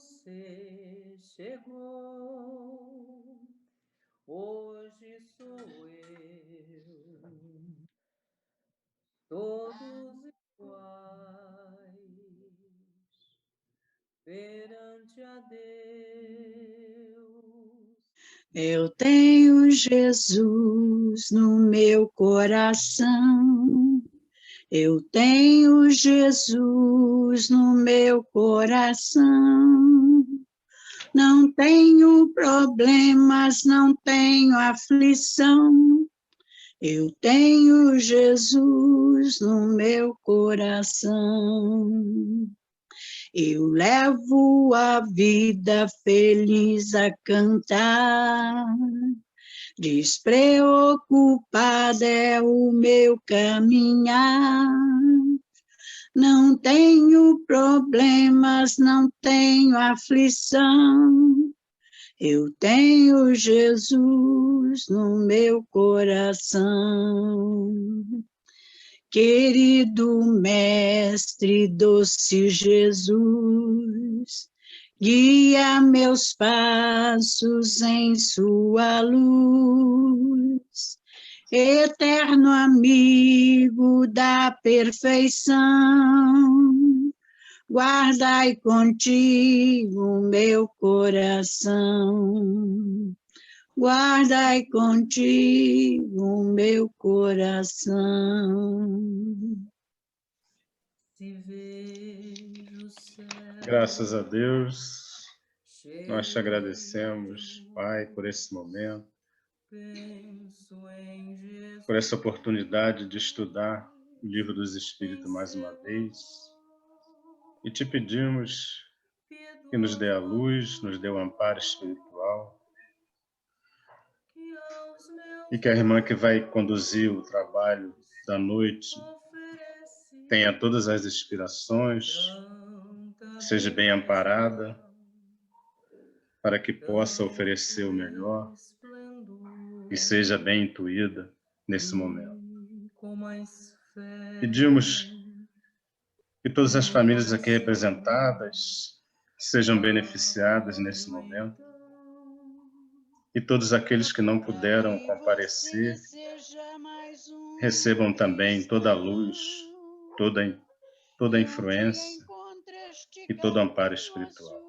você chegou, hoje sou eu, todos iguais, perante a Deus. Eu tenho Jesus no meu coração. Eu tenho Jesus no meu coração. Não tenho problemas, não tenho aflição. Eu tenho Jesus no meu coração. Eu levo a vida feliz a cantar. Despreocupada é o meu caminhar. Não tenho problemas, não tenho aflição. Eu tenho Jesus no meu coração. Querido Mestre, doce Jesus, guia meus passos em sua luz. Eterno amigo da perfeição, guardai contigo meu coração. Guardai contigo meu coração. Se vejo o céu, Graças a Deus, nós te agradecemos, Pai, por esse momento, penso em Jesus, por essa oportunidade de estudar o Livro dos Espíritos mais uma vez. E te pedimos que nos dê a luz, nos dê o amparo espiritual, que aos meus e que a irmã que vai conduzir o trabalho da noite oferece tenha todas as inspirações, tanta seja bem amparada, bênção, para que possa oferecer o melhor esplendor, e seja bem intuída nesse momento. com mais fé, Pedimos que todas as famílias aqui representadas sejam beneficiadas nesse momento, e todos aqueles que não puderam comparecer recebam também toda a luz, toda a influência e todo o amparo espiritual.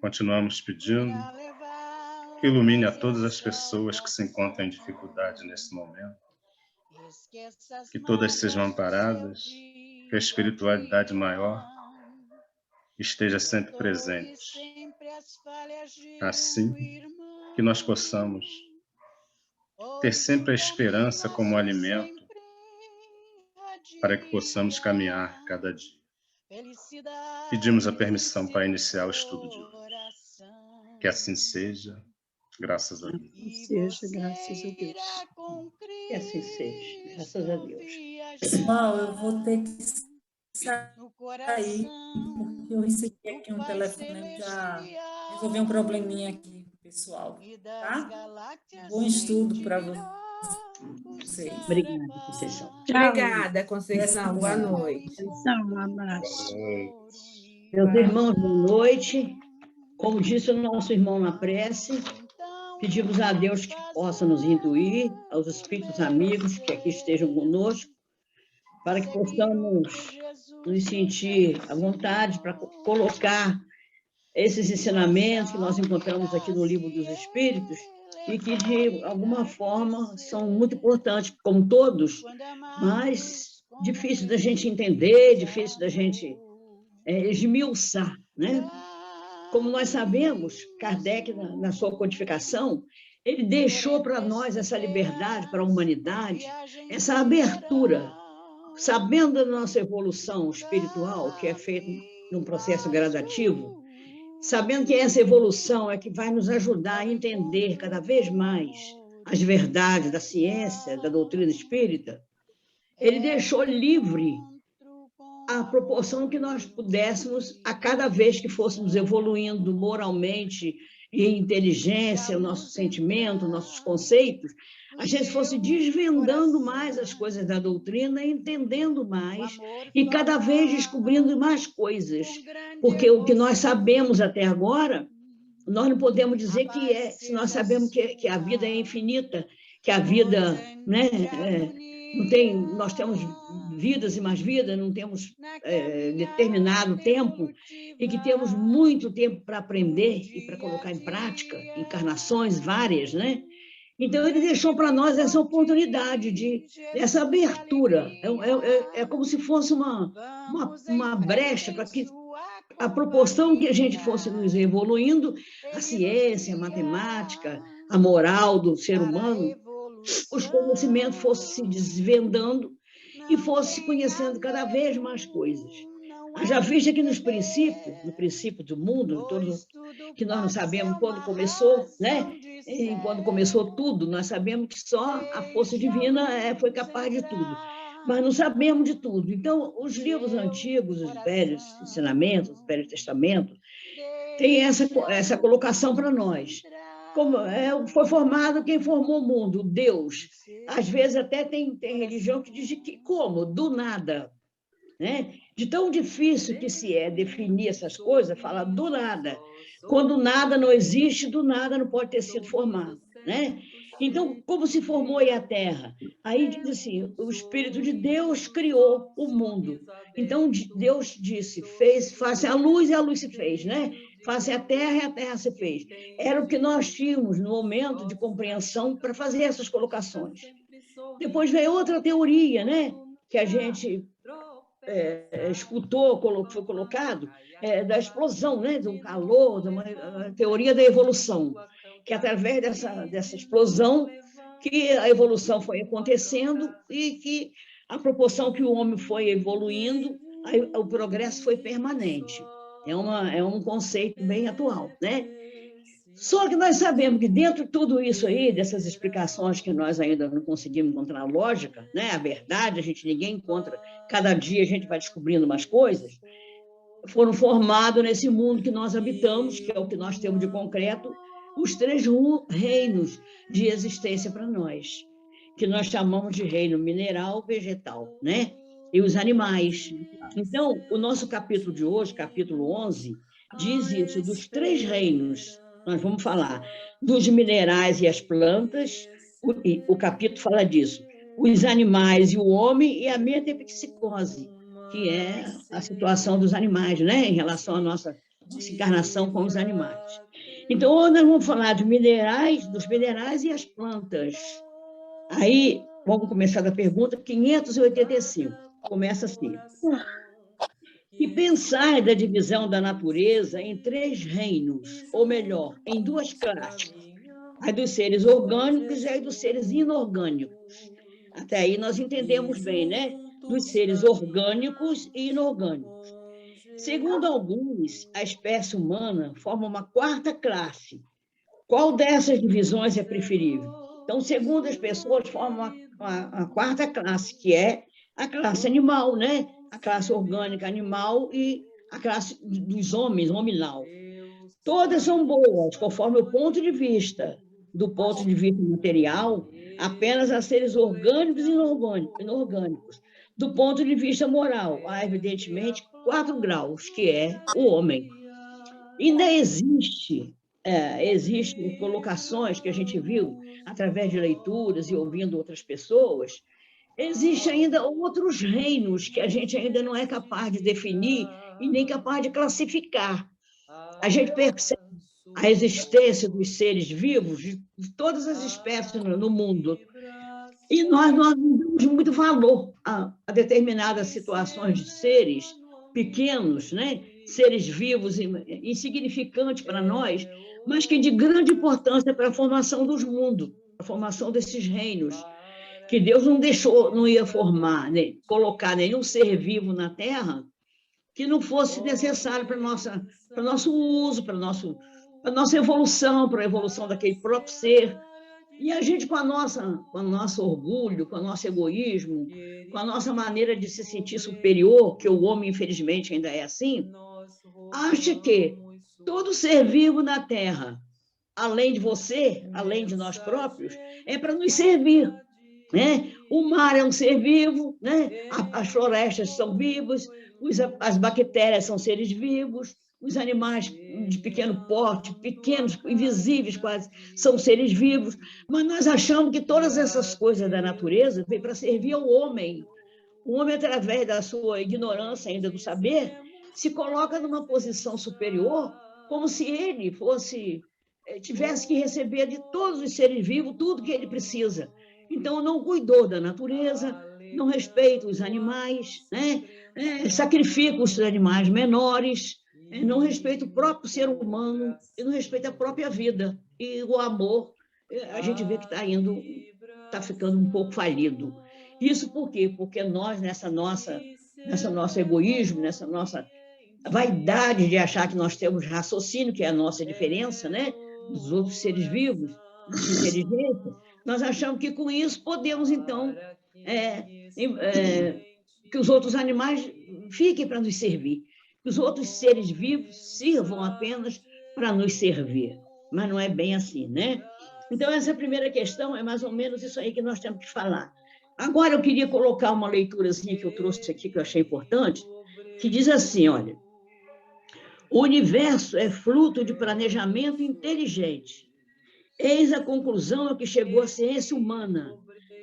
Continuamos pedindo que ilumine a todas as pessoas que se encontram em dificuldade nesse momento, que todas sejam amparadas, que a espiritualidade maior esteja sempre presente. Assim que nós possamos ter sempre a esperança como alimento para que possamos caminhar cada dia. Pedimos a permissão para iniciar o estudo de hoje. Que assim seja, graças a Deus. Que seja, graças a Deus. Que assim seja, graças a Deus. Pessoal, eu vou ter que sair, porque eu recebi aqui um telefonema para resolver um probleminha aqui, pessoal, tá? Bom estudo para vocês. Obrigada, Conceição. Obrigada, Conceição. Boa noite. Conceição, um abraço. Meus irmãos, boa noite. Como disse o nosso irmão na prece, pedimos a Deus que possa nos intuir, aos espíritos amigos que aqui estejam conosco, para que possamos nos sentir à vontade para colocar esses ensinamentos que nós encontramos aqui no Livro dos Espíritos e que, de alguma forma, são muito importantes, como todos, mas difícil da gente entender, difícil da gente esmiuçar, né? Como nós sabemos, Kardec, na sua codificação, ele deixou para nós essa liberdade, para a humanidade, essa abertura, sabendo da nossa evolução espiritual, que é feita num processo gradativo, sabendo que essa evolução é que vai nos ajudar a entender cada vez mais as verdades da ciência, da doutrina espírita, ele deixou livre a proporção que nós pudéssemos, a cada vez que fôssemos evoluindo moralmente, e inteligência, o nosso sentimento, nossos conceitos, a gente fosse desvendando mais as coisas da doutrina, entendendo mais e cada vez descobrindo mais coisas. Porque o que nós sabemos até agora, nós não podemos dizer que é, se nós sabemos que a vida é infinita, que a vida, né, não tem, nós temos vidas e mais vidas, não temos determinado tempo, e que temos muito tempo para aprender e para colocar em prática, encarnações várias, né? Então, ele deixou para nós essa oportunidade, essa abertura. É como se fosse uma brecha para que, a proporção que a gente fosse nos evoluindo, a ciência, a matemática, a moral do ser humano, os conhecimentos fossem se desvendando e fosse conhecendo cada vez mais coisas. Já viste que no princípio do mundo, que nós não sabemos quando começou, né? E quando começou tudo, nós sabemos que só a força divina foi capaz de tudo, mas não sabemos de tudo. Então, os livros antigos, os velhos ensinamentos, o Velho Testamento, tem essa colocação para nós. Como foi formado quem formou o mundo, Deus. Às vezes até tem religião que diz que como? Do nada. Né? De tão difícil que se é definir essas coisas, fala do nada. Quando nada não existe, do nada não pode ter sido formado. Né? Então, como se formou aí a Terra? Aí diz assim, o Espírito de Deus criou o mundo. Então, Deus disse, faça a luz e a luz se fez, né? Faça a Terra e a Terra se fez. Era o que nós tínhamos no momento de compreensão para fazer essas colocações. Depois veio outra teoria, né? Que a gente escutou, foi colocado, da explosão, né? Do calor, da teoria da evolução, que através dessa explosão que a evolução foi acontecendo e que a proporção que o homem foi evoluindo, o progresso foi permanente. É um conceito bem atual, né? Só que nós sabemos que dentro de tudo isso aí, dessas explicações que nós ainda não conseguimos encontrar lógica, né? A verdade, ninguém encontra, cada dia a gente vai descobrindo mais coisas, foram formados nesse mundo que nós habitamos, que é o que nós temos de concreto, os 3 reinos de existência para nós, que nós chamamos de reino mineral, vegetal, né? E os animais. Então, o nosso capítulo de hoje, capítulo 11, diz isso, dos 3 reinos. Nós vamos falar dos minerais e as plantas, o capítulo fala disso, os animais e o homem e a metempsicose, que é a situação dos animais, né? Em relação à nossa encarnação com os animais. Então, hoje nós vamos falar dos minerais e as plantas. Aí, vamos começar da pergunta 585. Começa assim. E pensar da divisão da natureza em 3 reinos, ou melhor, em 2 classes, a dos seres orgânicos e a dos seres inorgânicos. Até aí nós entendemos bem, né? Dos seres orgânicos e inorgânicos. Segundo alguns, a espécie humana forma uma 4ª classe. Qual dessas divisões é preferível? Então, segundo as pessoas, forma a 4ª classe, que é a classe animal, né? A classe orgânica animal e a classe dos homens, hominal. Todas são boas, conforme o ponto de vista. Do ponto de vista material, apenas há seres orgânicos e inorgânicos. Do ponto de vista moral, há, evidentemente, 4 graus, que é o homem. Ainda existem colocações que a gente viu através de leituras e ouvindo outras pessoas, existem ainda outros reinos que a gente ainda não é capaz de definir e nem capaz de classificar. A gente percebe a existência dos seres vivos, de todas as espécies no mundo, e nós não damos muito valor a determinadas situações de seres pequenos, né? Seres vivos insignificantes para nós, mas que de grande importância para a formação dos mundos, a formação desses reinos, que Deus não ia formar, né? Colocar nenhum ser vivo na Terra que não fosse necessário para o nosso uso, para a nossa evolução, para a evolução daquele próprio ser. E a gente, com o nosso orgulho, com o nosso egoísmo, com a nossa maneira de se sentir superior, que o homem, infelizmente, ainda é assim, acha que todo ser vivo na Terra além de você, além de nós próprios, é para nos servir, né? O mar é um ser vivo, né? As florestas são vivas, as bactérias são seres vivos, os animais de pequeno porte, pequenos, invisíveis quase, são seres vivos, mas nós achamos que todas essas coisas da natureza vêm para servir ao homem. O homem, através da sua ignorância ainda do saber, se coloca numa posição superior, como se ele tivesse que receber de todos os seres vivos tudo que ele precisa. Então, não cuidou da natureza, não respeita os animais, né? Sacrifica os animais menores, não respeita o próprio ser humano, e não respeita a própria vida. E o amor, a gente vê que está ficando um pouco falido. Isso por quê? Porque nós, nessa nosso egoísmo, nessa nossa vaidade de achar que nós temos raciocínio, que é a nossa diferença, né, dos outros seres vivos, nossa inteligência, nós achamos que com isso podemos, então, que os outros animais fiquem para nos servir, que os outros seres vivos sirvam apenas para nos servir. Mas não é bem assim, né? Então, essa primeira questão é mais ou menos isso aí que nós temos que falar. Agora, eu queria colocar uma leiturazinha que eu trouxe aqui, que eu achei importante, que diz assim, olha, o universo é fruto de planejamento inteligente. Eis a conclusão a que chegou a ciência humana,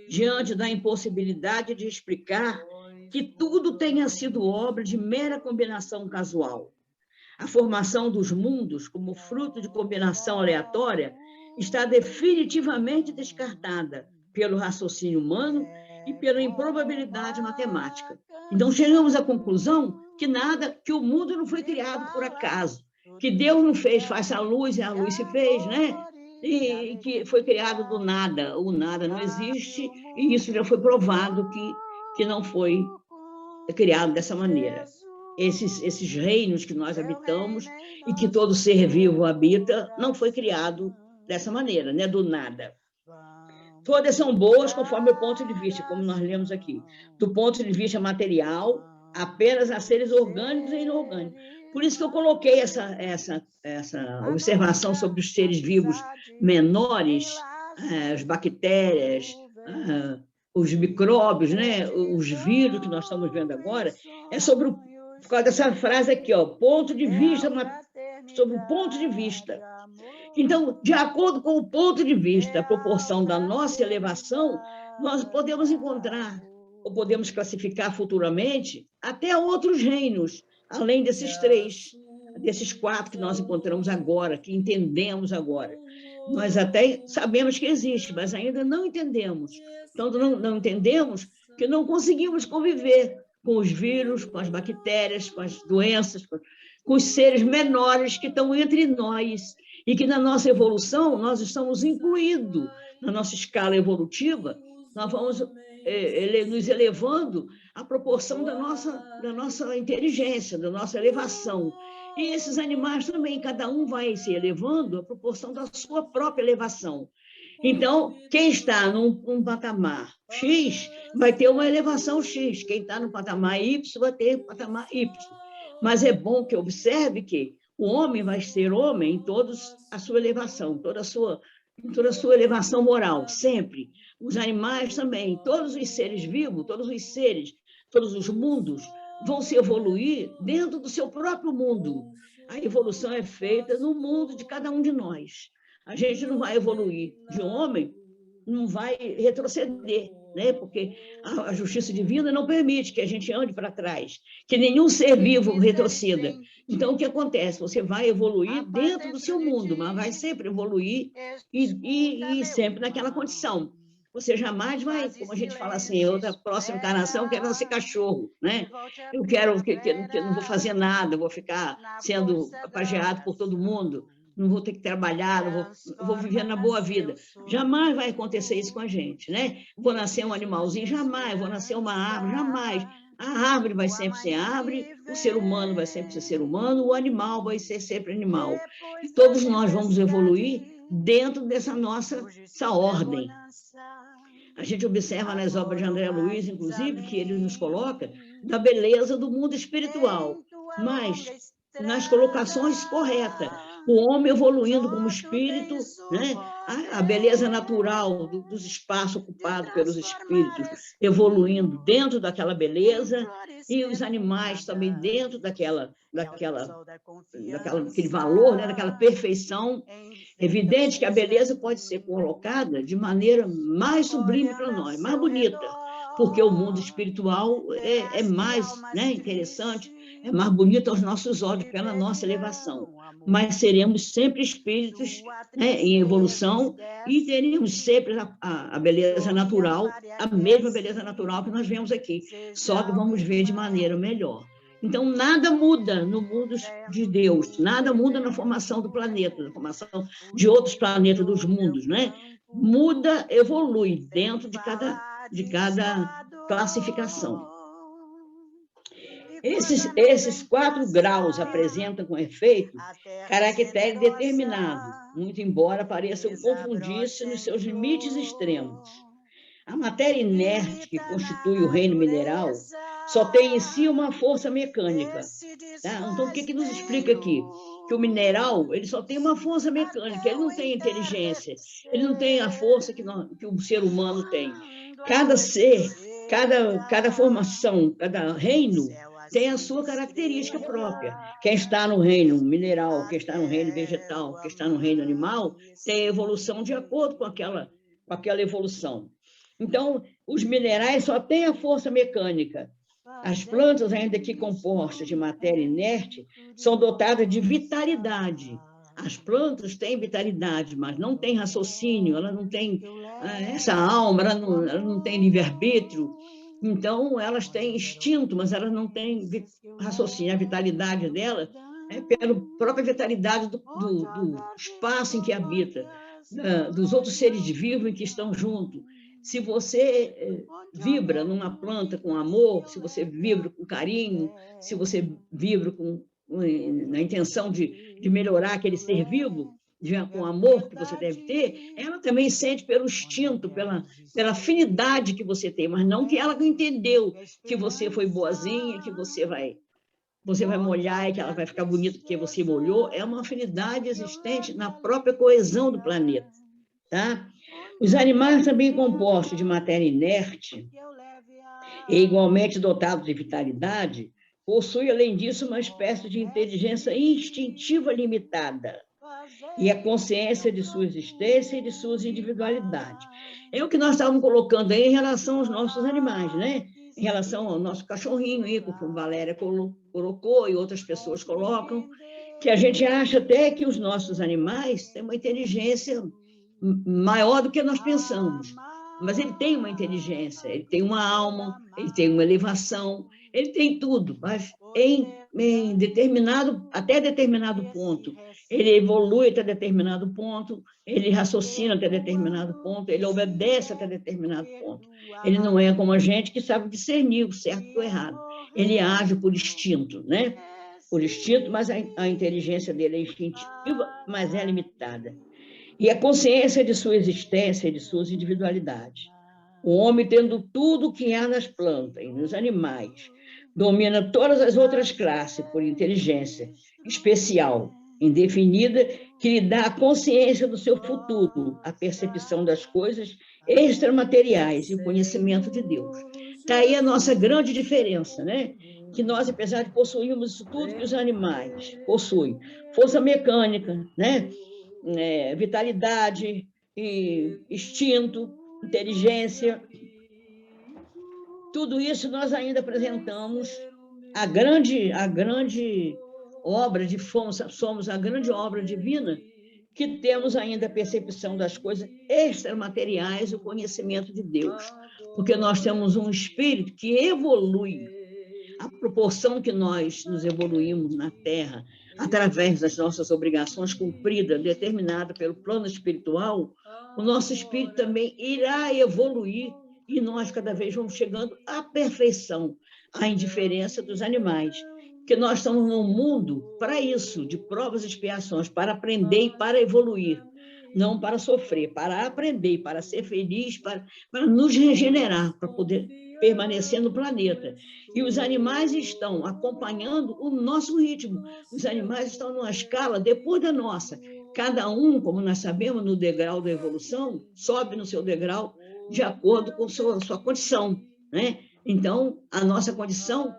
diante da impossibilidade de explicar que tudo tenha sido obra de mera combinação casual. A formação dos mundos, como fruto de combinação aleatória, está definitivamente descartada pelo raciocínio humano e pela improbabilidade matemática. Então, chegamos à conclusão que o mundo não foi criado por acaso, que Deus não fez, faz a luz e a luz se fez, né? E que foi criado do nada, o nada não existe, e isso já foi provado que não foi criado dessa maneira. Esses reinos que nós habitamos e que todo ser vivo habita, não foi criado dessa maneira, né? Do nada. Todas são boas conforme o ponto de vista, como nós lemos aqui. Do ponto de vista material, apenas a seres orgânicos e inorgânicos. Por isso que eu coloquei essa observação sobre os seres vivos menores, as bactérias, os micróbios, né? Os vírus que nós estamos vendo agora, por causa dessa frase aqui, ó, ponto de vista, sobre o ponto de vista. Então, de acordo com o ponto de vista, a proporção da nossa elevação, nós podemos encontrar, ou podemos classificar futuramente, até outros reinos, além desses 3, desses 4 que nós encontramos agora, que entendemos agora. Nós até sabemos que existe, mas ainda não entendemos. Então, não entendemos que não conseguimos conviver com os vírus, com as bactérias, com as doenças, com os seres menores que estão entre nós e que na nossa evolução nós estamos incluídos na nossa escala evolutiva, nós vamos nos elevando à proporção da nossa inteligência, da nossa elevação. E esses animais também, cada um vai se elevando à proporção da sua própria elevação. Então, quem está num patamar X vai ter uma elevação X, quem está no patamar Y vai ter um patamar Y. Mas é bom que observe que o homem vai ser homem em toda a sua elevação, toda a sua elevação moral, sempre. Os animais também, todos os seres vivos, todos os mundos vão se evoluir dentro do seu próprio mundo. A evolução é feita no mundo de cada um de nós. A gente não vai evoluir de homem, não vai retroceder, né? Porque a justiça divina não permite que a gente ande para trás, que nenhum ser vivo retroceda. Então, o que acontece? Você vai evoluir dentro do seu mundo, mas vai sempre evoluir e sempre naquela condição. Você jamais vai, como a gente fala assim, outra próxima encarnação, eu quero ser cachorro, né? Eu quero que não vou fazer nada, vou ficar sendo pageado por todo mundo, não vou ter que trabalhar, vou viver na boa vida. Jamais vai acontecer isso com a gente, né? Vou nascer um animalzinho, jamais. Vou nascer uma árvore, jamais. A árvore vai sempre ser árvore, o ser humano vai sempre ser ser humano, o animal vai ser sempre animal. E todos nós vamos evoluir dentro dessa essa ordem. A gente observa nas obras de André Luiz, inclusive, que ele nos coloca da beleza do mundo espiritual, mas nas colocações corretas. o homem evoluindo como espírito, né? A beleza natural dos espaços ocupados pelos espíritos, evoluindo dentro daquela beleza, e os animais também dentro daquele valor, né? Daquela perfeição. Evidente que a beleza pode ser colocada de maneira mais sublime para nós, mais bonita, porque o mundo espiritual é mais, né, interessante, é mais bonito aos nossos olhos pela nossa elevação. Mas seremos sempre espíritos, né, em evolução, e teremos sempre a beleza natural, a mesma beleza natural que nós vemos aqui, só que vamos ver de maneira melhor. Então, nada muda no mundo de Deus, nada muda na formação do planeta, na formação de outros planetas, dos mundos, né? Muda, evolui dentro de cada classificação. Esses 4 graus apresentam, com efeito, caractere determinado, muito embora pareçam confundir-se nos seus limites extremos. A matéria inerte que constitui o reino mineral só tem em si uma força mecânica. Tá? Então, o que nos explica aqui? Que o mineral ele só tem uma força mecânica, ele não tem inteligência, ele não tem a força que o ser humano tem. Cada ser, cada formação, cada reino tem a sua característica própria. Quem está no reino mineral, quem está no reino vegetal, quem está no reino animal, tem evolução de acordo com aquela evolução. Então, os minerais só têm a força mecânica. As plantas, ainda que compostas de matéria inerte, são dotadas de vitalidade. As plantas têm vitalidade, mas não têm raciocínio, ela não tem essa alma, ela não tem livre-arbítrio. Então, elas têm instinto, mas elas não têm raciocínio. A vitalidade dela é pela própria vitalidade do espaço em que habita, dos outros seres vivos em que estão juntos. Se você vibra numa planta com amor, se você vibra com carinho, se você vibra na intenção de melhorar aquele ser vivo, com o amor que você deve ter, ela também sente pelo instinto, pela afinidade que você tem, mas não que ela não entendeu que você foi boazinha, que você vai molhar e que ela vai ficar bonita porque você molhou. É uma afinidade existente na própria coesão do planeta, tá? Os animais também compostos de matéria inerte e igualmente dotados de vitalidade, possuem, além disso, uma espécie de inteligência instintiva limitada e a consciência de sua existência e de suas individualidades. É o que nós estávamos colocando aí em relação aos nossos animais, né? Em relação ao nosso cachorrinho aí, que a Valéria colocou e outras pessoas colocam, que a gente acha até que os nossos animais têm uma inteligência maior do que nós pensamos, mas ele tem uma inteligência, ele tem uma alma, ele tem uma elevação, ele tem tudo, mas até determinado ponto, ele evolui até determinado ponto, ele raciocina até determinado ponto, ele obedece até determinado ponto. Ele não é como a gente que sabe discernir o certo e o errado. Ele age por instinto, né? Por instinto, mas a inteligência dele é instintiva, mas é limitada. E a consciência de sua existência e de suas individualidades. O homem, tendo tudo o que há nas plantas e nos animais, domina todas as outras classes por inteligência especial, indefinida, que lhe dá a consciência do seu futuro, a percepção das coisas extramateriais e o conhecimento de Deus. Está aí a nossa grande diferença, né? Que nós, apesar de possuirmos isso tudo que os animais possuem, força mecânica, né? Vitalidade, e instinto, inteligência, tudo isso nós ainda apresentamos a grande obra somos a grande obra divina, que temos ainda a percepção das coisas extramateriais e o conhecimento de Deus, porque nós temos um espírito que evolui. A proporção que nós nos evoluímos na Terra, através das nossas obrigações cumpridas, determinada pelo plano espiritual, o nosso espírito também irá evoluir e nós cada vez vamos chegando à perfeição, à indiferença dos animais. Porque nós estamos num mundo para isso, de provas e expiações, para aprender e para evoluir. não para sofrer, para aprender, para ser feliz, para nos regenerar, para poder permanecer no planeta. E os animais estão acompanhando o nosso ritmo. Os animais estão numa escala depois da nossa. Cada um, como nós sabemos, no degrau da evolução, sobe no seu degrau de acordo com sua condição, né? Então, a nossa condição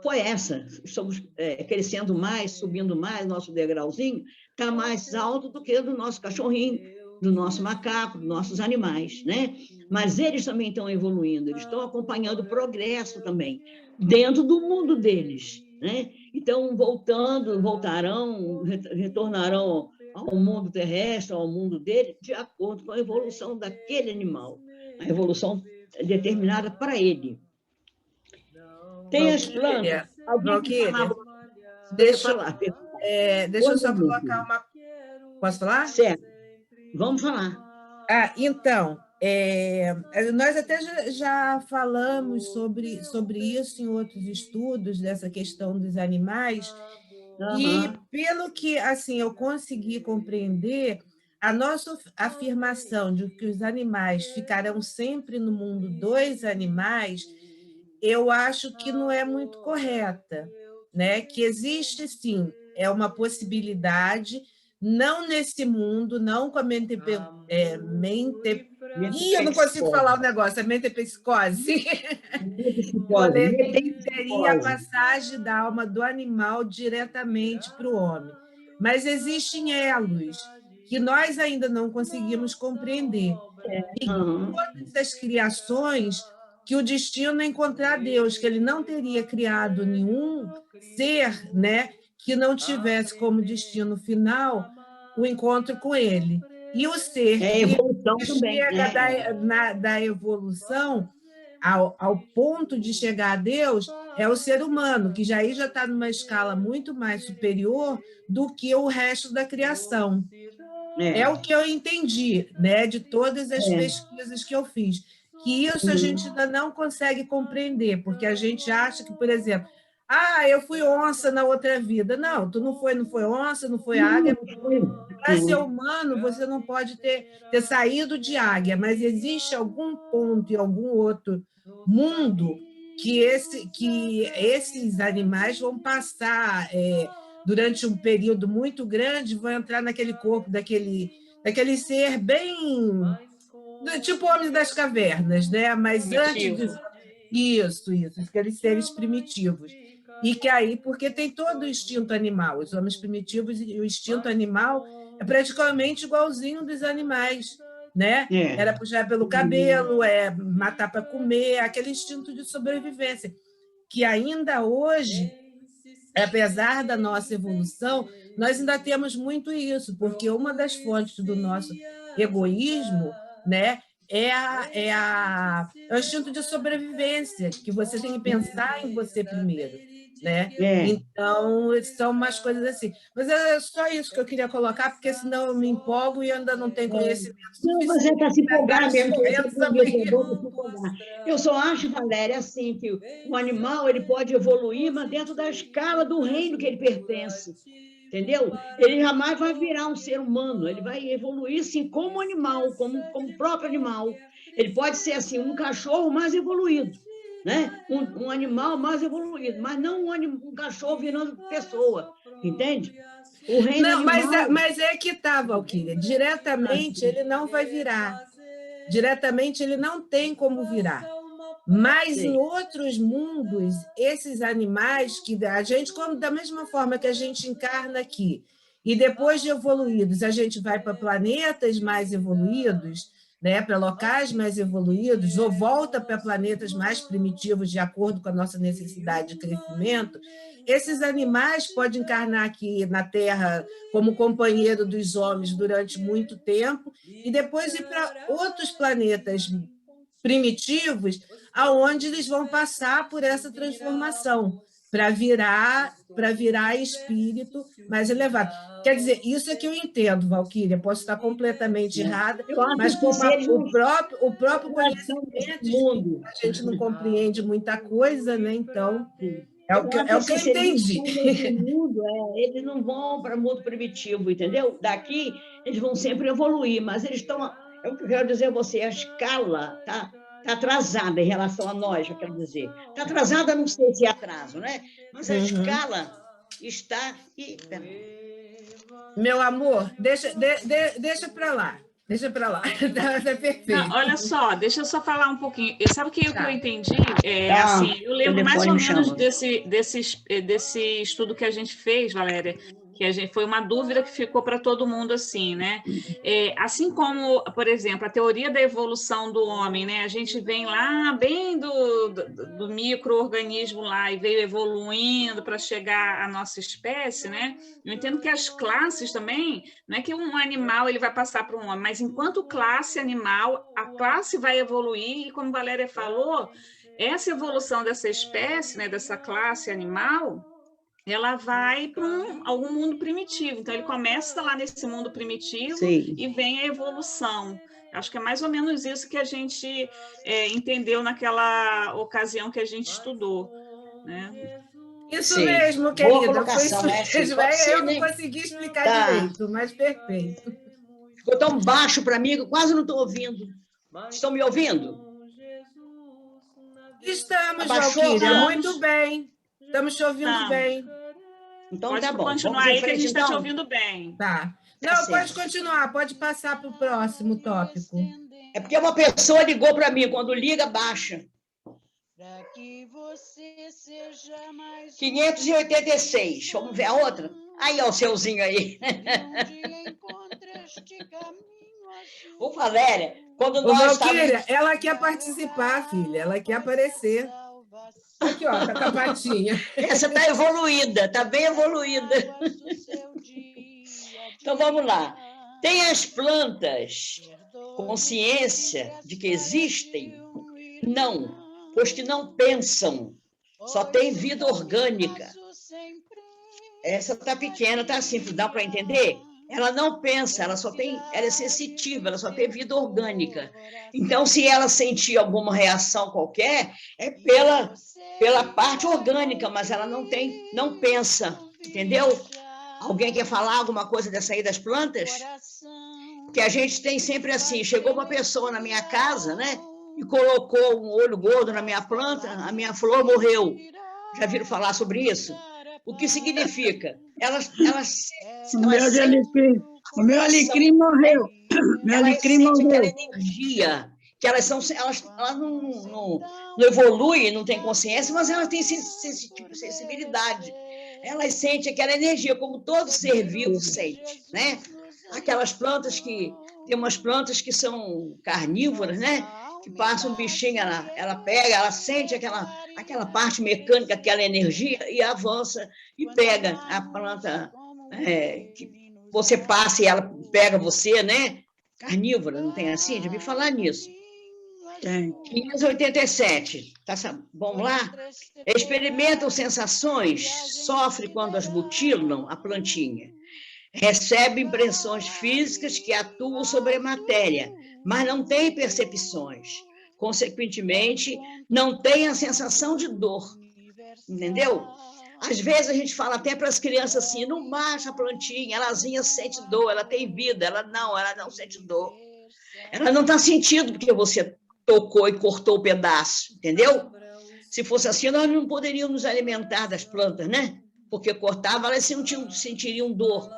foi essa. Estamos crescendo mais, subindo mais, nosso degrauzinho está mais alto do que o do nosso cachorrinho, do nosso macaco, dos nossos animais, né? Mas eles também estão evoluindo, eles estão acompanhando o progresso também, dentro do mundo deles, né? Então, voltarão, retornarão ao mundo terrestre, ao mundo dele, de acordo com a evolução daquele animal, a evolução determinada para ele. Tem as plantas. Valquíria, deixa eu só colocar uma... Posso falar? Certo. Vamos falar. Então, nós até já falamos sobre isso em outros estudos, dessa questão dos animais, e pelo que assim, eu consegui compreender, a nossa afirmação de que os animais ficarão sempre no mundo dos animais, eu acho que não é muito correta, né? Que existe, sim, uma possibilidade, não nesse mundo, não com a eu não consigo falar o negócio, a mentepsicose. Seria a passagem da alma do animal diretamente para o homem. Mas existem elos que nós ainda não conseguimos compreender. E todas as criações, que o destino é encontrar Deus, que ele não teria criado nenhum ser, né, que não tivesse como destino final o encontro com ele. E o ser que chega da evolução ao ponto de chegar a Deus é o ser humano, que já está numa escala muito mais superior do que o resto da criação. É o que eu entendi, né, de todas as pesquisas que eu fiz. Que isso a gente ainda não consegue compreender, porque a gente acha que, por exemplo, eu fui onça na outra vida. Não, tu não foi onça, não foi águia. Para ser humano, você não pode ter saído de águia, mas existe algum ponto em algum outro mundo que esses animais vão passar durante um período muito grande, vão entrar naquele corpo daquele ser bem... tipo Homem das Cavernas, né? Mas antes disso, aqueles seres primitivos. E que aí, porque tem todo o instinto animal, os homens primitivos e o instinto animal é praticamente igualzinho dos animais, né? Era puxar pelo cabelo, matar para comer, aquele instinto de sobrevivência, que ainda hoje, apesar da nossa evolução, nós ainda temos muito isso, porque uma das fontes do nosso egoísmo, né, é o instinto de sobrevivência, que você tem que pensar em você primeiro, né? Então, são umas coisas assim. Mas é só isso que eu queria colocar, porque senão eu me empolgo e ainda não tenho conhecimento suficiente. Não, você está se empolgando mesmo. Eu só acho, Valéria, assim, que o animal ele pode evoluir, mas dentro da escala do reino que ele pertence. Entendeu? Ele jamais vai virar um ser humano, ele vai evoluir, sim, como animal, como próprio animal. Ele pode ser, assim, um cachorro mais evoluído, né? Um animal mais evoluído, mas não um cachorro virando pessoa, entende? O reino não, animal... mas é que tá, Valquíria, diretamente ele não vai virar. Diretamente ele não tem como virar. Mas em outros mundos, esses animais que a gente, como da mesma forma que a gente encarna aqui, e depois de evoluídos, a gente vai para planetas mais evoluídos, né, para locais mais evoluídos, ou volta para planetas mais primitivos, de acordo com a nossa necessidade de crescimento, esses animais podem encarnar aqui na Terra como companheiro dos homens durante muito tempo, e depois ir para outros planetas primitivos, aonde eles vão passar por essa transformação para virar espírito mais elevado. Quer dizer, isso é que eu entendo, Valquíria, posso estar completamente errada, mas como o próprio conhecimento, a gente não compreende muita coisa, né? Então, É o que eu entendi. Eles não vão para o mundo primitivo, entendeu? Daqui, eles vão sempre evoluir, mas eles estão... É o que eu quero dizer a você, a escala está atrasada em relação a nós, eu quero dizer. Está atrasada, não sei se é atraso, né? Mas a escala está... Meu amor, deixa para lá. Deixa para lá, tá perfeito. Não, olha só, deixa eu só falar um pouquinho. Sabe o que eu entendi? Assim, eu lembro mais ou menos desse estudo que a gente fez, Valéria, que foi uma dúvida que ficou para todo mundo assim, né? Assim como, por exemplo, a teoria da evolução do homem, né? A gente vem lá bem do micro-organismo lá e veio evoluindo para chegar à nossa espécie, né? Eu entendo que as classes também, não é que um animal ele vai passar para um homem, mas enquanto classe animal, a classe vai evoluir e, como a Valéria falou, essa evolução dessa espécie, né, dessa classe animal, ela vai para algum mundo primitivo. Então, ele começa lá nesse mundo primitivo e vem a evolução. Acho que é mais ou menos isso que a gente entendeu naquela ocasião que a gente estudou, né? Isso mesmo, querida. Foi isso mesmo. Eu não consegui explicar direito, mas perfeito. Ficou tão baixo para mim que eu quase não estou ouvindo. Estão me ouvindo? Estamos, Valquíria. Muito bem. Estamos te ouvindo bem. Então pode tá bom. Continuar aí que a gente está te ouvindo bem. Tá. Não, pode continuar. Pode passar para o próximo tópico. É porque uma pessoa ligou para mim. Quando liga, baixa. 586. Vamos ver a outra? Aí, ó, o seuzinho aí. Ô, Valéria, quando nós Valquíria, ela quer participar, filha. Ela quer aparecer. Aqui, ó, tá a patinha. Essa tá evoluída, tá bem evoluída. Então, vamos lá. Tem as plantas consciência de que existem? Não, pois que não pensam. Só tem vida orgânica. Essa tá pequena, tá simples, dá para entender? Ela não pensa, ela é sensitiva, ela só tem vida orgânica. Então, se ela sentir alguma reação qualquer, é pela parte orgânica, mas ela não pensa, entendeu? Alguém quer falar alguma coisa dessa aí das plantas? Que a gente tem sempre assim, chegou uma pessoa na minha casa, né? E colocou um olho gordo na minha planta, a minha flor morreu. Já viram falar sobre isso? O que significa? O meu alecrim morreu. Meu alecrim morreu. Aquela energia, que elas não evoluem, não têm consciência, mas elas têm sensibilidade. Elas sentem aquela energia, como todo ser vivo sente, né? Aquelas plantas tem umas plantas que são carnívoras, né? Que passa um bichinho, ela pega, ela sente aquela parte mecânica, aquela energia, e avança e pega a planta que você passa e ela pega você, né? Carnívora, não tem assim? Já vi falar nisso. 587. Vamos lá? Experimentam sensações, sofre quando as mutilam a plantinha. Recebe impressões físicas que atuam sobre a matéria, mas não tem percepções. Consequentemente, não tem a sensação de dor. Entendeu? Às vezes a gente fala até para as crianças assim, não baixa a plantinha, elazinha sente dor, ela tem vida. Ela não sente dor. Ela não está sentindo porque você tocou e cortou o pedaço, entendeu? Se fosse assim, nós não poderíamos nos alimentar das plantas, né? Porque cortava, elas sentiriam dor.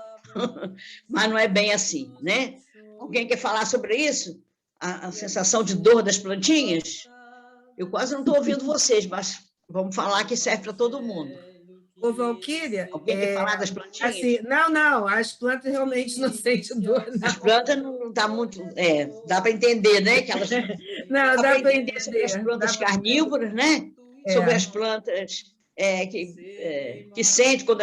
Mas não é bem assim, né? Alguém quer falar sobre isso? A sensação de dor das plantinhas? Eu quase não estou ouvindo vocês, mas vamos falar que serve para todo mundo. Ô, Valquíria... Alguém quer falar das plantinhas? Assim, não, as plantas realmente não sentem dor, não. As plantas não dá muito... dá para entender, né? Que elas, não, dá para entender. Sobre as plantas carnívoras, né? Sobre as plantas que sente quando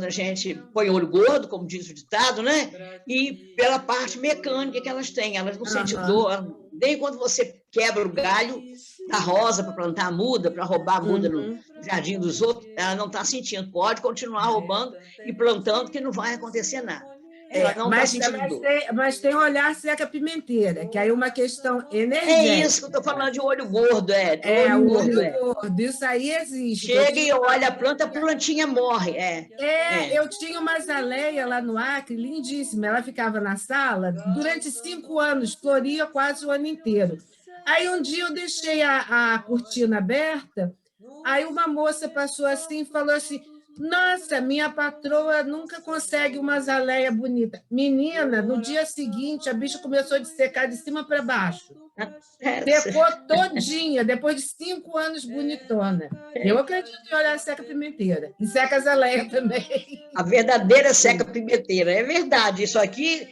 a gente põe olho gordo, como diz o ditado, né? E pela parte mecânica que elas têm. Elas não sentem dor. Nem quando você quebra o galho da rosa para plantar a muda, para roubar a muda no jardim dos outros, ela não está sentindo. Pode continuar roubando e plantando, que não vai acontecer nada. Ela não está sentindo dor. Mas tem olhar seca-pimenteira, que aí é uma questão energética. É isso que eu estou falando de olho gordo, o olho gordo, isso aí existe. Chega e olha a plantinha morre. Eu tinha uma azaleia lá no Acre, lindíssima, ela ficava na sala durante 5 anos, floria quase o ano inteiro. Aí um dia eu deixei a cortina aberta, aí uma moça passou assim e falou assim: nossa, minha patroa nunca consegue uma azaleia bonita. Menina, no dia seguinte, a bicha começou a dessecar de cima para baixo. Secou todinha, depois de 5 anos bonitona. Eu acredito em olhar seca-pimenteira. E seca-azaleia também. A verdadeira seca-pimenteira. É verdade. Isso aqui,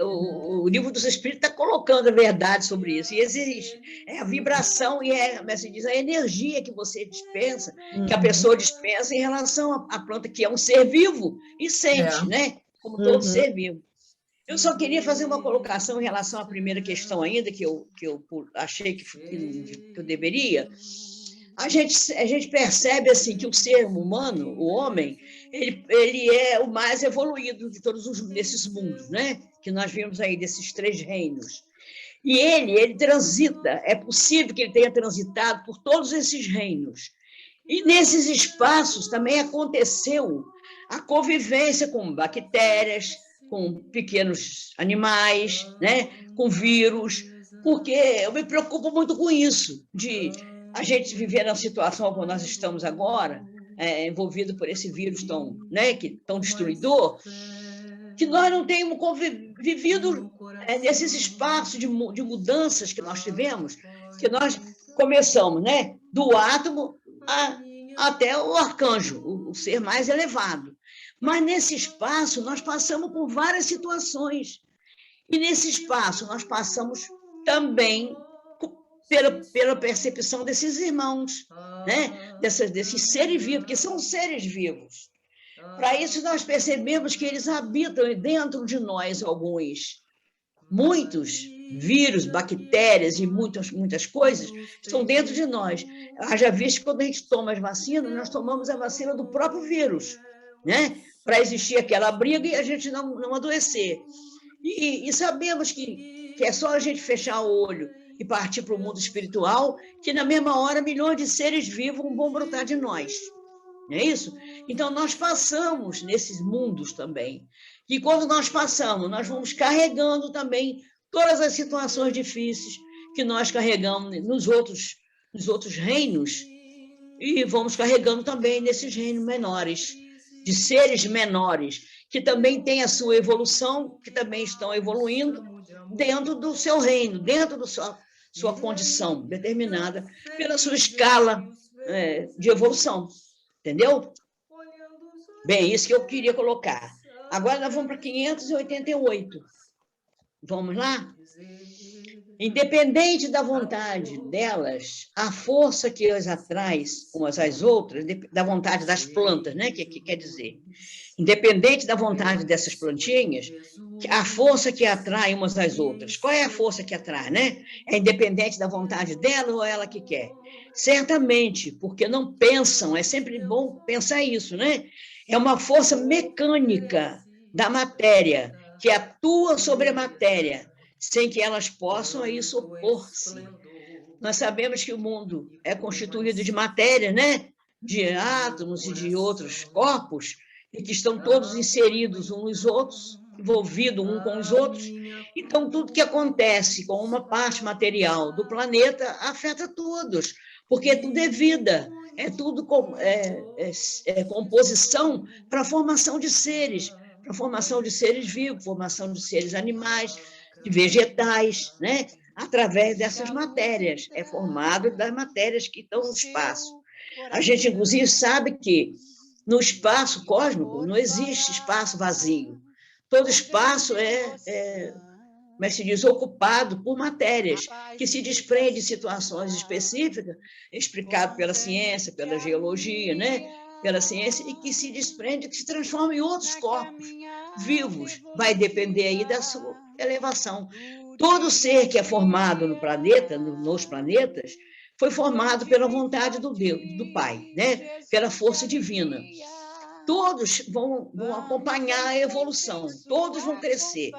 o livro dos Espíritos está colocando a verdade sobre isso. E existe. É a vibração e como se diz, a energia que você dispensa, que a pessoa dispensa em relação à planta, que é um ser vivo e sente, né? Como todo ser vivo. Eu só queria fazer uma colocação em relação à primeira questão ainda, que eu achei que eu deveria. A gente percebe assim, que o ser humano, o homem, ele é o mais evoluído de todos esses mundos, né? Que nós vimos aí, desses 3 reinos. E ele transita, é possível que ele tenha transitado por todos esses reinos. E nesses espaços também aconteceu a convivência com bactérias, com pequenos animais, né? Com vírus, porque eu me preocupo muito com isso, de a gente viver na situação como nós estamos agora, envolvido por esse vírus tão destruidor, que nós não tenhamos vivido nesses espaços de mudanças que nós tivemos, que nós começamos, né? Do átomo até o arcanjo, o ser mais elevado. Mas nesse espaço nós passamos por várias situações. E nesse espaço nós passamos também pela percepção desses irmãos, né? Desses seres vivos, que são seres vivos. Para isso nós percebemos que eles habitam dentro de nós muitos vírus, bactérias e muitas coisas estão dentro de nós. Haja visto que quando a gente toma as vacinas, nós tomamos a vacina do próprio vírus, né? Para existir aquela briga e a gente não adoecer. E sabemos que é só a gente fechar o olho e partir para o mundo espiritual, que na mesma hora milhões de seres vivos vão brotar de nós. Não é isso? Então, nós passamos nesses mundos também. E quando nós passamos, nós vamos carregando também todas as situações difíceis que nós carregamos nos outros reinos, e vamos carregando também nesses reinos menores, de seres menores, que também têm a sua evolução, que também estão evoluindo dentro do seu reino, dentro da sua condição determinada pela sua escala de evolução. Entendeu? Bem, isso que eu queria colocar. Agora nós vamos para 588. Vamos lá? Independente da vontade delas, a força que as atrai umas às outras, da vontade das plantas, né? Que quer dizer, independente da vontade dessas plantinhas, a força que atrai umas às outras. Qual é a força que atrai, né? É independente da vontade dela ou ela que quer? Certamente, porque não pensam, é sempre bom pensar isso, né? É uma força mecânica da matéria, que atua sobre a matéria, sem que elas possam a isso opor-se. Nós sabemos que o mundo é constituído de matéria, né? De átomos e de outros corpos, e que estão todos inseridos uns nos outros, envolvidos uns com os outros. Então, tudo que acontece com uma parte material do planeta afeta todos, porque tudo é vida, é tudo composição para a formação de seres, para a formação de seres vivos, formação de seres animais, de vegetais, né? Através dessas matérias, é formado das matérias que estão no espaço. A gente, inclusive, sabe que no espaço cósmico não existe espaço vazio. Todo espaço como se diz, ocupado por matérias que se desprendem de situações específicas, explicado pela ciência, pela geologia, né? Pela ciência, e que se desprende, que se transforma em outros corpos vivos. Vai depender aí da sua elevação. Todo ser que é formado no planeta, nos planetas, foi formado pela vontade do Deus, do Pai, né? Pela força divina. todos vão acompanhar a evolução, todos vão crescer.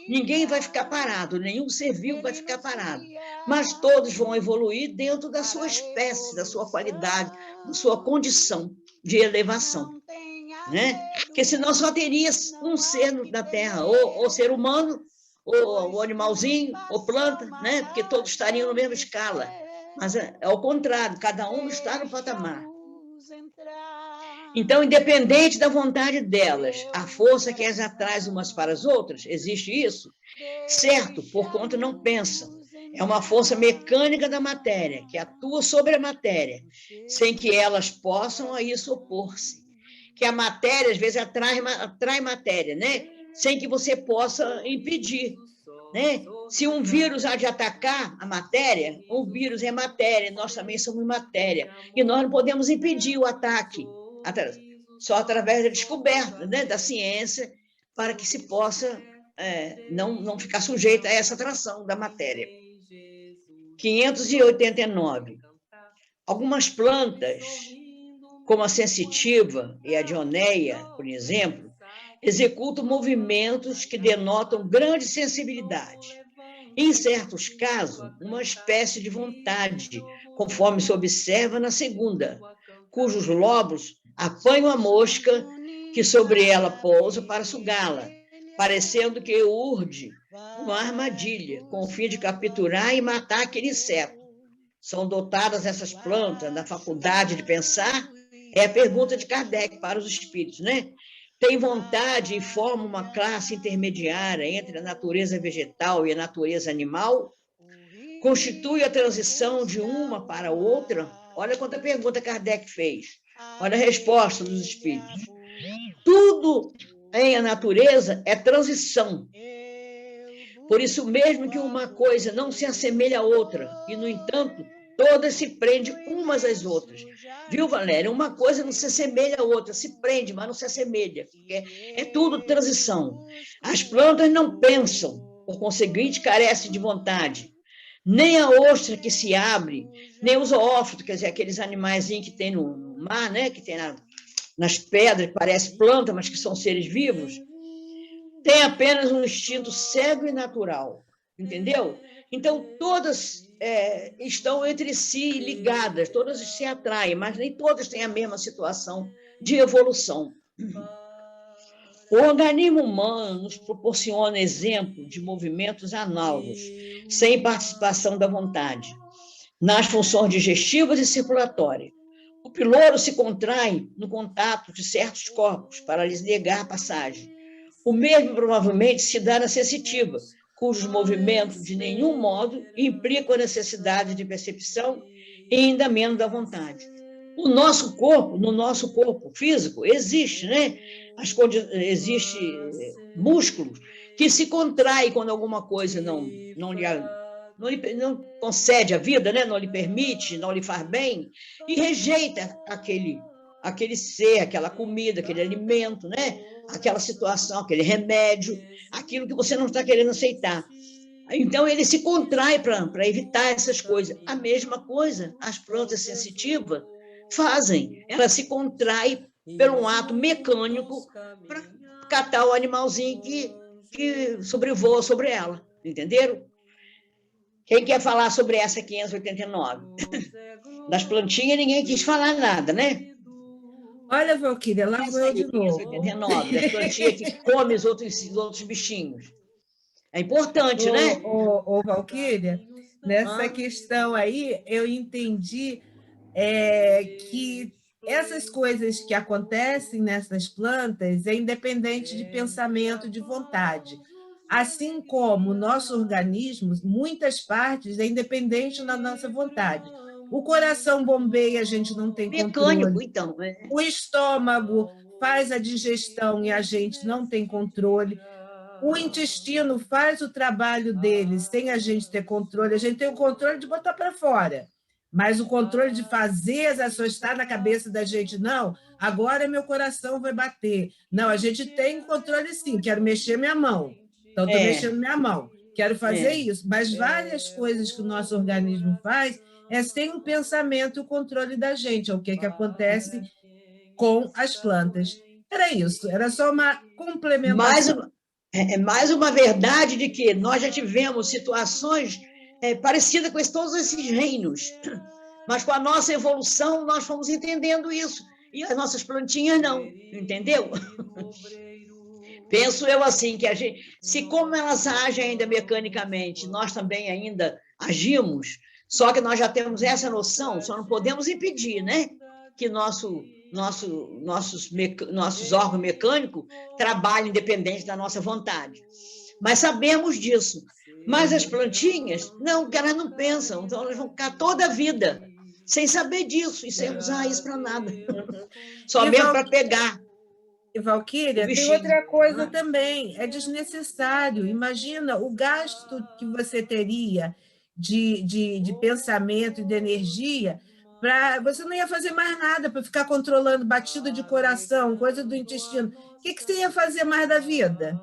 Ninguém vai ficar parado, nenhum ser vivo vai ficar parado, mas todos vão evoluir dentro da sua espécie, da sua qualidade, da sua condição de elevação. Né? Porque senão só teria um ser na Terra, ou ser humano, ou animalzinho, ou planta, né? Porque todos estariam na mesma escala. Mas é ao contrário, cada um está no patamar. Então, independente da vontade delas, a força que as atrai umas para as outras, existe isso? Certo, porquanto não pensam. É uma força mecânica da matéria, que atua sobre a matéria, sem que elas possam a isso opor-se. Que a matéria, às vezes, atrai matéria, né? Sem que você possa impedir. Né? Se um vírus há de atacar a matéria, o vírus é matéria, nós também somos matéria, e nós não podemos impedir o ataque, só através da descoberta, né, da ciência, para que se possa não ficar sujeito a essa atração da matéria. 589. Algumas plantas, como a sensitiva e a dioneia, por exemplo, executam movimentos que denotam grande sensibilidade. Em certos casos, uma espécie de vontade, conforme se observa na segunda, cujos lobos apanham a mosca que sobre ela pousa para sugá-la, parecendo que urde uma armadilha, com o fim de capturar e matar aquele inseto. São dotadas essas plantas da faculdade de pensar? É a pergunta de Kardec para os espíritos, né? Tem vontade e forma uma classe intermediária entre a natureza vegetal e a natureza animal? Constitui a transição de uma para outra? Olha quanta pergunta Kardec fez. Olha a resposta dos espíritos. Tudo em a natureza é transição. Por isso mesmo que uma coisa não se assemelha a outra, e, no entanto, todas se prendem umas às outras. Viu, Valéria? Uma coisa não se assemelha a outra, se prende, mas não se assemelha. É tudo transição. As plantas não pensam, por conseguinte, carecem de vontade. Nem a ostra que se abre, nem os zoófitos, quer dizer, aqueles animaizinhos que tem no mar, né? Que tem nas pedras, que parece planta, mas que são seres vivos, tem apenas um instinto cego e natural. Entendeu? Então, todas estão entre si ligadas, todas se atraem, mas nem todas têm a mesma situação de evolução. O organismo humano nos proporciona exemplo de movimentos análogos, sem participação da vontade, nas funções digestivas e circulatórias. O piloro se contrai no contato de certos corpos para lhes negar a passagem. O mesmo provavelmente se dá na sensitiva, cujos movimentos de nenhum modo implicam a necessidade de percepção e ainda menos da vontade. No nosso corpo físico, existe, né? Existe músculos que se contraem quando alguma coisa não concede a vida, né? Não lhe permite, não lhe faz bem, e rejeita aquele ser, aquela comida, aquele alimento, né? Aquela situação, aquele remédio, aquilo que você não está querendo aceitar. Então, ele se contrai para evitar essas coisas. A mesma coisa as plantas sensitivas fazem. Ela se contrai por um ato mecânico para catar o animalzinho que sobrevoa sobre ela. Entenderam? Quem quer falar sobre essa 589? Das plantinhas, ninguém quis falar nada, né? Olha, Valquíria, lá vou eu de novo. 589, das plantinhas que comem os outros bichinhos. É importante, né? Valquíria, nessa questão aí, eu entendi que essas coisas que acontecem nessas plantas é independente de pensamento, de vontade. Assim como o nosso organismo, muitas partes é independente da nossa vontade. O coração bombeia, a gente não tem controle. Mecânico, então. O estômago faz a digestão e a gente não tem controle. O intestino faz o trabalho dele sem a gente ter controle. A gente tem o controle de botar para fora, mas o controle de fazer as ações está na cabeça da gente. Não, agora meu coração vai bater. Não, a gente tem controle sim. Quero mexer minha mão. Então, estou mexendo minha mão. Quero fazer isso. Mas várias coisas que o nosso organismo faz sem um pensamento e o controle da gente. É o que acontece com as plantas. Era isso, era só uma complementação. Mais uma verdade de que nós já tivemos situações parecidas com todos esses reinos, mas com a nossa evolução nós fomos entendendo isso, e as nossas plantinhas não, entendeu? Penso eu assim, que a gente, se como elas agem ainda mecanicamente, nós também ainda agimos, só que nós já temos essa noção, só não podemos impedir, né? Que nossos órgãos mecânicos trabalhem independente da nossa vontade. Mas sabemos disso. Mas as plantinhas, não, porque elas não pensam, então elas vão ficar toda a vida sem saber disso e sem usar isso para nada. Só mesmo para pegar. E, Valquíria, tem outra coisa também, é desnecessário. Imagina o gasto que você teria de pensamento e de energia, você não ia fazer mais nada para ficar controlando batida de coração, coisa do intestino. O que você ia fazer mais da vida?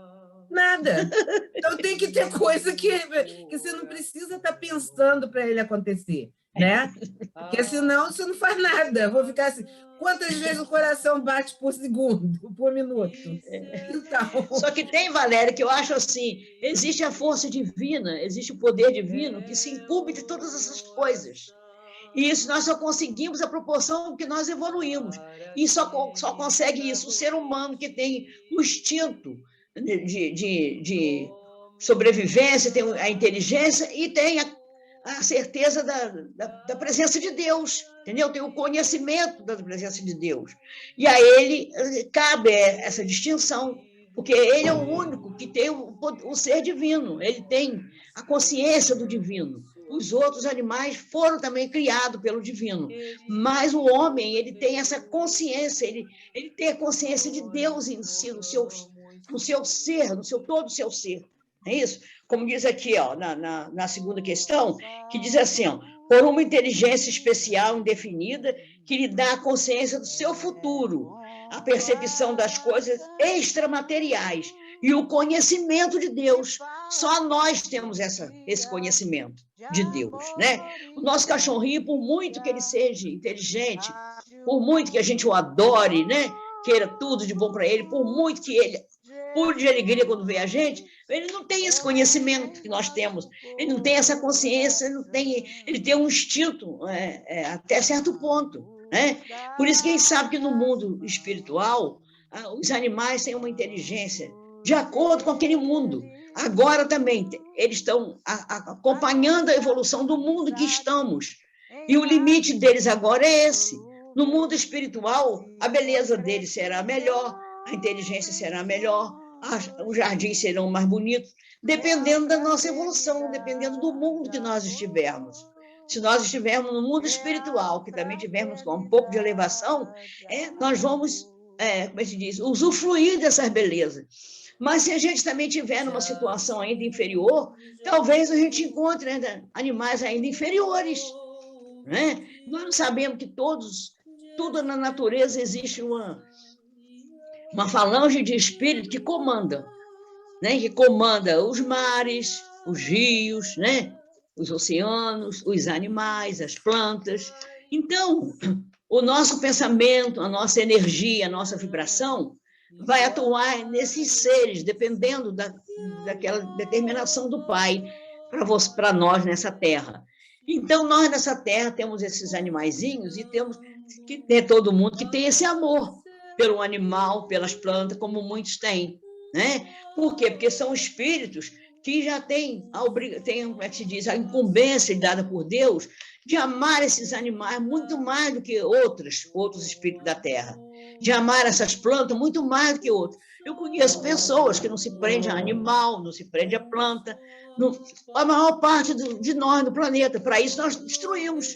Nada. Então tem que ter coisa que você não precisa estar pensando para ele acontecer, né? Porque senão você não faz nada. Vou ficar assim, quantas vezes o coração bate por segundo, por minuto? Então... Só que tem, Valéria, que eu acho assim, existe a força divina, existe o poder divino que se incumbe de todas essas coisas. E isso nós só conseguimos a proporção que nós evoluímos. E só consegue isso o ser humano que tem o instinto de sobrevivência, tem a inteligência e tem a certeza da presença de Deus, entendeu? Tem o conhecimento da presença de Deus. E a ele cabe essa distinção, porque ele é o único que tem o ser divino, ele tem a consciência do divino. Os outros animais foram também criados pelo divino, mas o homem, ele tem essa consciência, ele tem a consciência de Deus em si, no seu ser, todo o seu ser. É isso? Como diz aqui, ó, na segunda questão, que diz assim, ó, por uma inteligência especial indefinida que lhe dá a consciência do seu futuro, a percepção das coisas extramateriais e o conhecimento de Deus. Só nós temos esse conhecimento de Deus, né? O nosso cachorrinho, por muito que ele seja inteligente, por muito que a gente o adore, né? Queira tudo de bom para ele, por muito que ele pule de alegria quando vê a gente, ele não tem esse conhecimento que nós temos, ele não tem essa consciência, ele tem um instinto até certo ponto, né? Por isso que a gente sabe que no mundo espiritual, os animais têm uma inteligência de acordo com aquele mundo. Agora também, eles estão acompanhando a evolução do mundo que estamos, e o limite deles agora é esse. No mundo espiritual, a beleza deles será melhor, a inteligência será melhor, os jardins serão mais bonitos, dependendo da nossa evolução, dependendo do mundo que nós estivermos. Se nós estivermos no mundo espiritual, que também tivermos com um pouco de elevação, nós vamos, como é que se diz, usufruir dessas belezas. Mas se a gente também estiver numa situação ainda inferior, talvez a gente encontre ainda animais ainda inferiores, né? Nós não sabemos que tudo na natureza existe uma falange de espírito que comanda, né? Que comanda os mares, os rios, né? Os oceanos, os animais, as plantas. Então, o nosso pensamento, a nossa energia, a nossa vibração vai atuar nesses seres, dependendo daquela determinação do Pai para nós nessa terra. Então, nós nessa terra temos esses animaizinhos e temos que ter todo mundo que tem esse amor pelo animal, pelas plantas, como muitos têm, né? Por quê? Porque são espíritos que já têm como é que se diz, a incumbência dada por Deus de amar esses animais muito mais do que outros espíritos da terra, de amar essas plantas muito mais do que outros. Eu conheço pessoas que não se prendem a animal, não se prendem a planta, a maior parte de nós no planeta. Para isso nós destruímos,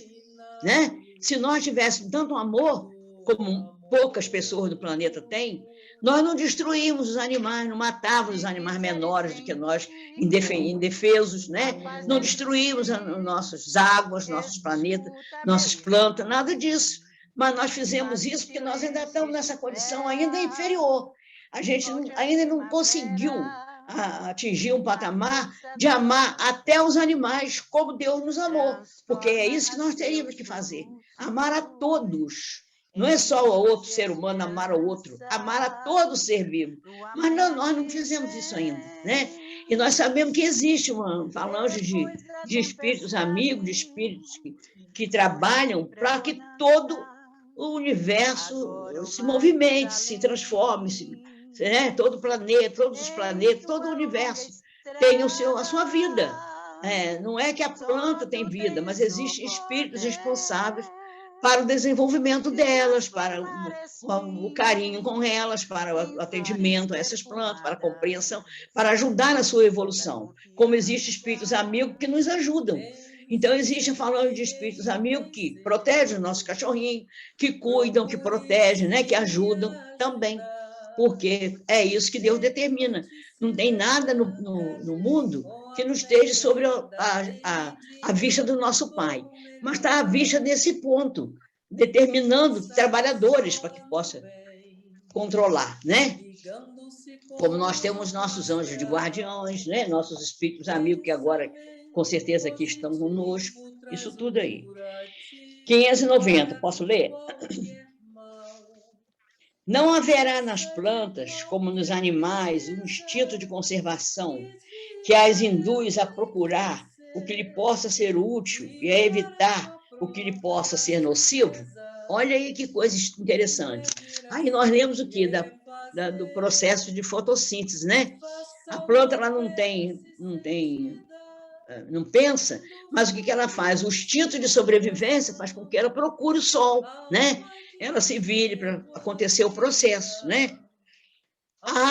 né? Se nós tivéssemos tanto amor como poucas pessoas do planeta têm, nós não destruímos os animais, não matávamos os animais menores do que nós, indefesos, né? Não destruímos nossas águas, nossos planetas, nossas plantas, nada disso. Mas nós fizemos isso porque nós ainda estamos nessa condição ainda inferior. A gente ainda não conseguiu atingir um patamar de amar até os animais como Deus nos amou, porque é isso que nós teríamos que fazer, amar a todos. Não é só o outro ser humano amar o outro, amar a todo ser vivo. Mas não, nós não fizemos isso ainda, né? E nós sabemos que existe uma falange de espíritos amigos, de espíritos que trabalham para que todo o universo se movimente, se transforme, né? Todo o planeta, todos os planetas, todo o universo tem a sua vida. Não é que a planta tem vida, mas existem espíritos responsáveis para o desenvolvimento delas, para o carinho com elas, para o atendimento a essas plantas, para a compreensão, para ajudar na sua evolução. Como existem espíritos amigos que nos ajudam. Então, existe falando de espíritos amigos que protegem o nosso cachorrinho, que cuidam, que protegem, né? Que ajudam também, porque é isso que Deus determina. Não tem nada no mundo que não esteja sobre a vista do nosso Pai, mas está à vista desse ponto, determinando trabalhadores para que possa controlar, né? Como nós temos nossos anjos de guardiões, né? Nossos espíritos amigos, que agora, com certeza, aqui estão conosco, isso tudo aí. 590, posso ler? Não haverá nas plantas, como nos animais, um instinto de conservação que as induz a procurar o que lhe possa ser útil e a evitar o que lhe possa ser nocivo? Olha aí que coisa interessante. Aí nós lemos o quê? Do processo de fotossíntese, né? A planta ela não pensa, mas o que ela faz? O instinto de sobrevivência faz com que ela procure o sol, né? Ela se vire para acontecer o processo, né?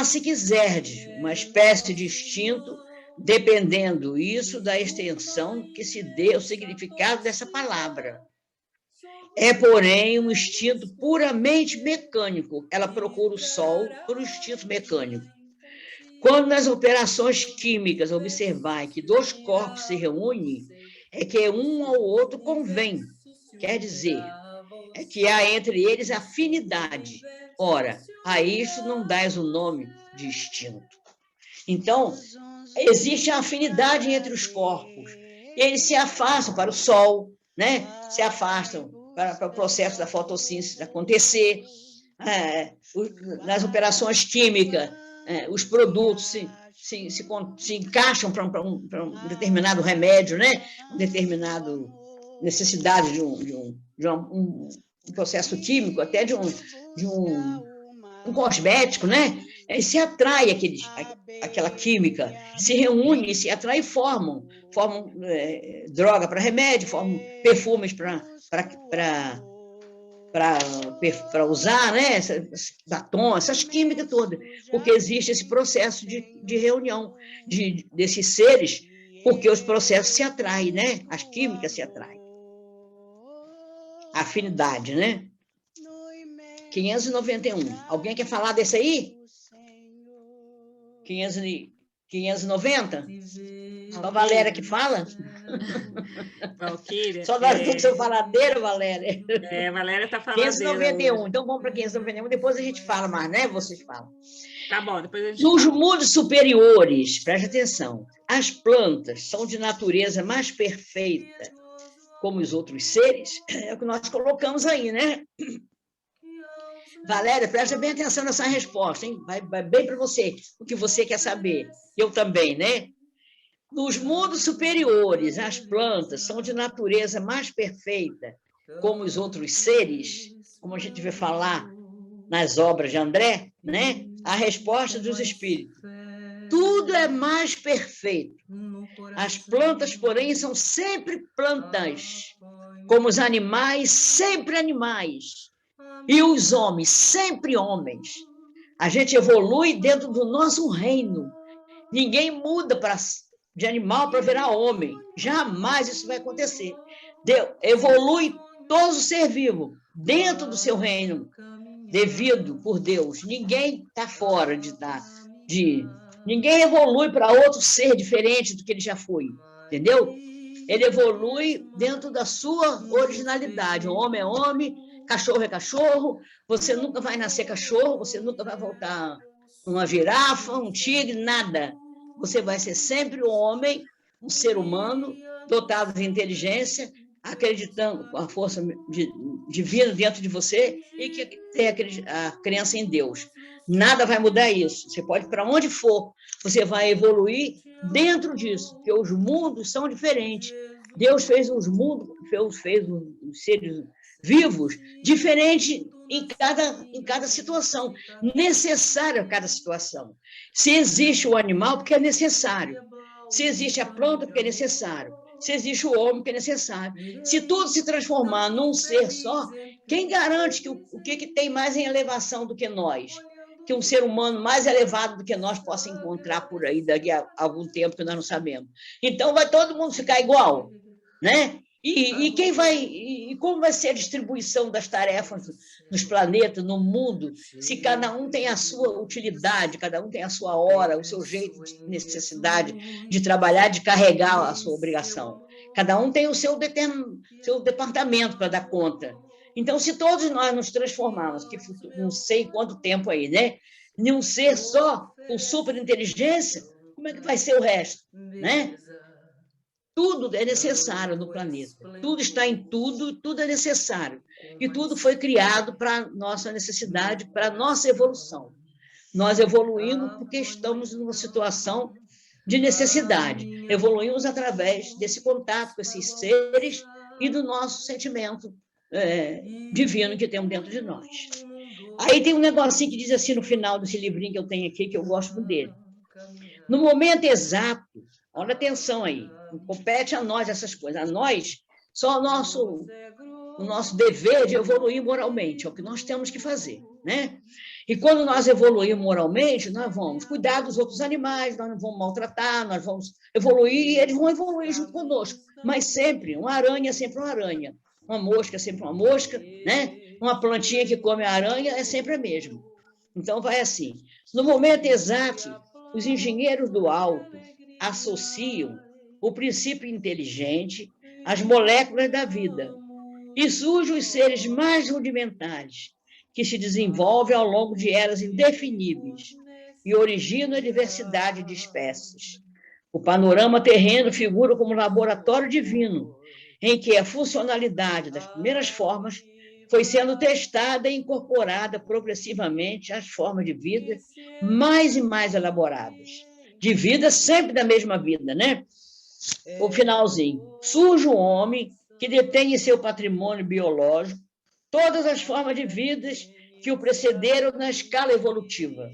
Se quiserdes, uma espécie de instinto, dependendo isso da extensão que se dê o significado dessa palavra. É, porém, um instinto puramente mecânico. Ela procura o sol por um instinto mecânico. Quando nas operações químicas observar que dois corpos se reúnem, é que um ao outro convém. Quer dizer, é que há entre eles afinidade. Ora, a isso não dás o nome de instinto. Então, existe a afinidade entre os corpos. Eles se afastam para o sol, né? Se afastam para o processo da fotossíntese acontecer. Nas operações químicas, os produtos se encaixam para um determinado remédio, né? Uma determinada necessidade de um processo químico, até de um cosmético, né? Se atrai aquela química, se reúne, se atrai e formam droga para remédio, formam perfumes para usar, né? Batom, essas químicas todas, porque existe esse processo de reunião desses seres, porque os processos se atraem, né? As químicas se atraem. Afinidade, né? 591. Alguém quer falar desse aí? 590? Só a Valéria que fala? Valquíria. Só nós duas somos faladeiras, Valéria. Valéria está falando. 591. Então vamos para 591, depois a gente fala mais, né? Vocês falam. Tá bom, depois a gente Nos mundos superiores, preste atenção, as plantas são de natureza mais perfeita, como os outros seres, é o que nós colocamos aí, né? Valéria, presta bem atenção nessa resposta, hein? Vai bem para você, o que você quer saber. Eu também, né? Nos mundos superiores, as plantas são de natureza mais perfeita, como os outros seres, como a gente vai falar nas obras de André, né? A resposta dos espíritos. Tudo é mais perfeito. As plantas, porém, são sempre plantas, como os animais, sempre animais. E os homens, sempre homens. A gente evolui dentro do nosso reino. Ninguém muda de animal para virar homem. Jamais isso vai acontecer. Evolui todo ser vivo dentro do seu reino, devido por Deus. Ninguém está fora ninguém evolui para outro ser diferente do que ele já foi. Entendeu? Ele evolui dentro da sua originalidade. O homem é homem, cachorro é cachorro, você nunca vai nascer cachorro, você nunca vai voltar uma girafa, um tigre, nada. Você vai ser sempre um homem, um ser humano, dotado de inteligência, acreditando com a força divina dentro de você e que tem a crença em Deus. Nada vai mudar isso. Você pode ir para onde for, você vai evoluir dentro disso, porque os mundos são diferentes. Deus fez os mundos, fez os seres vivos diferentes em cada situação, necessário a cada situação. Se existe o animal, porque é necessário. Se existe a planta, porque é necessário. Se existe o homem, que é necessário. Se tudo se transformar num ser só, quem garante que o que tem mais em elevação do que nós? Que um ser humano mais elevado do que nós possa encontrar por aí daqui a algum tempo que nós não sabemos. Então, vai todo mundo ficar igual, né? E quem vai, e como vai ser a distribuição das tarefas nos planetas, no mundo, se cada um tem a sua utilidade, cada um tem a sua hora, o seu jeito de necessidade de trabalhar, de carregar a sua obrigação. Cada um tem o seu departamento para dar conta. Então, se todos nós nos transformarmos, que não sei quanto tempo aí, né? Em um ser só, com superinteligência, como é que vai ser o resto, né? Tudo é necessário no planeta. Tudo está em tudo, tudo é necessário. E tudo foi criado para a nossa necessidade, para a nossa evolução. Nós evoluímos porque estamos numa situação de necessidade. Evoluímos através desse contato com esses seres e do nosso sentimento divino que temos dentro de nós. Aí tem um negocinho que diz assim no final desse livrinho que eu tenho aqui, que eu gosto muito dele. No momento exato, olha atenção aí, não compete a nós essas coisas, a nós, só o nosso dever de evoluir moralmente, é o que nós temos que fazer, né? E quando nós evoluirmos moralmente, nós vamos cuidar dos outros animais, nós não vamos maltratar, nós vamos evoluir e eles vão evoluir junto conosco. Mas sempre, uma aranha é sempre uma aranha, uma mosca é sempre uma mosca, né? Uma plantinha que come a aranha é sempre a mesma. Então, vai assim. No momento exato, os engenheiros do alto associam o princípio inteligente às moléculas da vida e surgem os seres mais rudimentares, que se desenvolvem ao longo de eras indefiníveis e originam a diversidade de espécies. O panorama terreno figura como um laboratório divino, em que a funcionalidade das primeiras formas foi sendo testada e incorporada progressivamente às formas de vida mais e mais elaboradas. De vida sempre da mesma vida, né? O finalzinho. Surge o homem que detém em seu patrimônio biológico todas as formas de vidas que o precederam na escala evolutiva.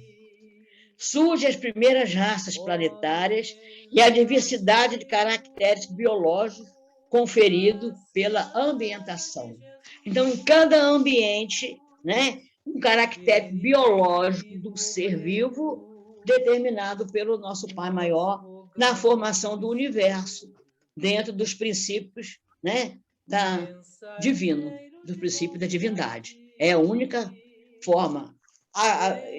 Surgem as primeiras raças planetárias e a diversidade de caracteres biológicos conferido pela ambientação. Então, em cada ambiente, né, um caractere biológico do ser vivo determinado pelo nosso Pai Maior na formação do universo, dentro dos princípios, né, divino, do princípio da divindade. É a única forma.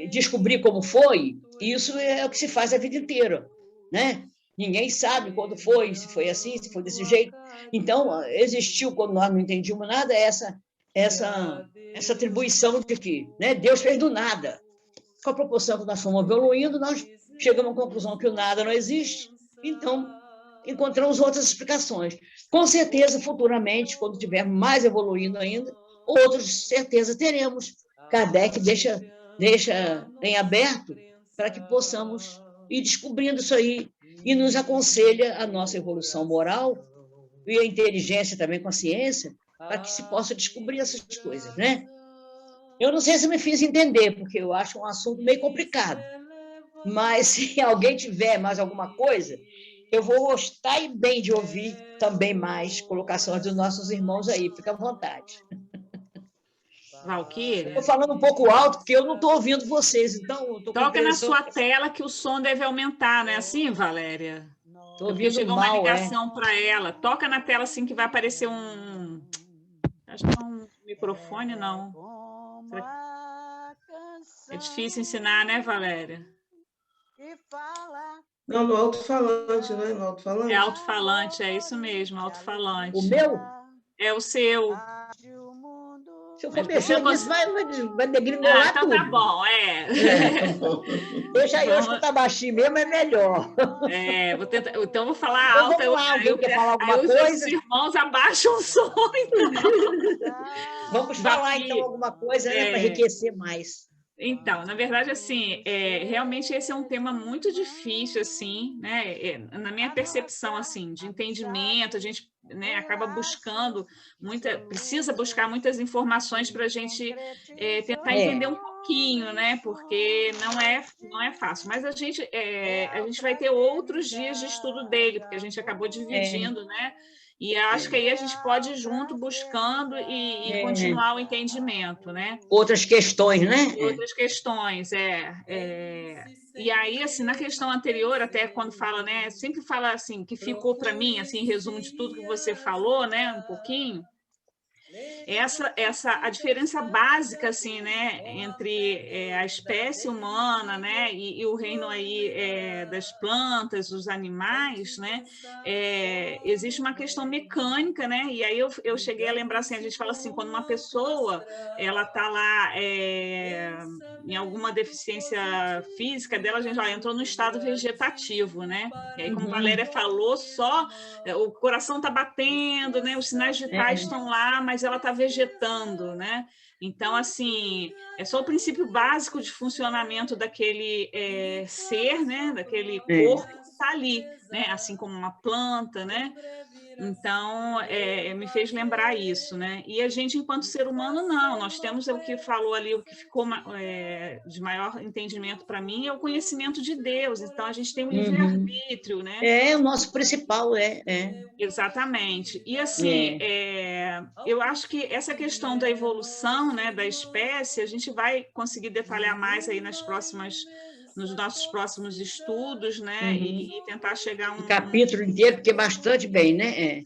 Descobrir como foi, isso é o que se faz a vida inteira, né? Ninguém sabe quando foi, se foi assim, se foi desse jeito. Então, existiu, quando nós não entendíamos nada, essa atribuição de que, né, Deus fez do nada. Com a proporção que nós fomos evoluindo, nós chegamos à conclusão que o nada não existe, então encontramos outras explicações. Com certeza, futuramente, quando estivermos mais evoluindo ainda, outras certeza teremos. Kardec deixa em aberto para que possamos ir descobrindo isso aí e nos aconselha a nossa evolução moral e a inteligência também com a ciência para que se possa descobrir essas coisas, né? Eu não sei se me fiz entender, porque eu acho um assunto meio complicado, mas se alguém tiver mais alguma coisa, eu vou gostar bem de ouvir também mais colocações dos nossos irmãos aí, fica à vontade. Valquíria? Estou falando um pouco alto, porque eu não estou ouvindo vocês, então... Toca na sua tela que o som deve aumentar, não é assim, Valéria? Estou ouvindo chegou mal, uma ligação para ela. Toca na tela assim que vai aparecer um... Acho que é um microfone, não. É difícil ensinar, né, Valéria? Não, no alto-falante, né? No alto-falante. É alto-falante, é isso mesmo, alto-falante. O meu? É o seu. Se eu for mexer nisso, vai degringolar então tudo. Tá bom, Deixa eu escutar baixinho mesmo, é melhor. Vou tentar, então vou falar alto. Vamos lá, alguém quer falar alguma coisa? Os irmãos abaixam o som, então. Vamos falar, então, alguma coisa, né, para enriquecer mais. Então, na verdade, assim, realmente esse é um tema muito difícil, assim, né? Na minha percepção, assim, de entendimento, a gente, né, acaba buscando precisa buscar muitas informações para a gente tentar entender um pouquinho, né? Porque não é fácil. Mas a gente vai ter outros dias de estudo dele, porque a gente acabou dividindo, né? E acho que aí a gente pode ir junto buscando e continuar o entendimento, né? Outras questões, né? Outras questões, E aí, assim, na questão anterior, até quando fala, né? Sempre fala assim, que ficou para mim, assim, em resumo de tudo que você falou, né? Um pouquinho. A diferença básica, assim, né, entre a espécie humana, né, e o reino aí das plantas, dos animais, né, existe uma questão mecânica, né, e aí eu cheguei a lembrar, assim, a gente fala assim, quando uma pessoa, ela está lá em alguma deficiência física dela, a gente já entrou no estado vegetativo, né, e aí, como a Valéria falou, só o coração está batendo, né, os sinais vitais estão lá, mas ela está vegetando, né? Então, assim, é só o princípio básico de funcionamento daquele ser, né? Daquele corpo que está ali, né? Assim como uma planta, né? Então, me fez lembrar isso, né? E a gente, enquanto ser humano, não. Nós temos o que falou ali, o que ficou de maior entendimento para mim é o conhecimento de Deus. Então, a gente tem um livre-arbítrio, né? O nosso principal, Exatamente. E, assim, eu acho que essa questão da evolução, né, da espécie, a gente vai conseguir detalhar mais aí nos nossos próximos estudos, né? E tentar chegar a um capítulo inteiro, porque bastante bem, né?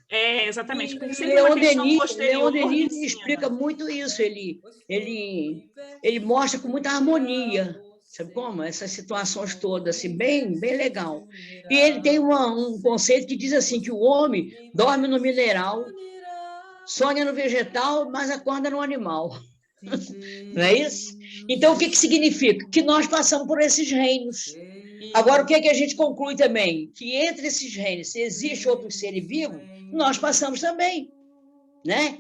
Exatamente. Porque sempre uma questão posterior. Leon Denis explica muito isso. Ele mostra com muita harmonia, sabe como? Essas situações todas, assim, bem legal. E ele tem um conceito que diz assim, que o homem dorme no mineral, sonha no vegetal, mas acorda no animal. Não é isso? Então, o que significa? Que nós passamos por esses reinos. Agora, o que a gente conclui também? Que entre esses reinos, se existe outro ser vivo, nós passamos também, né?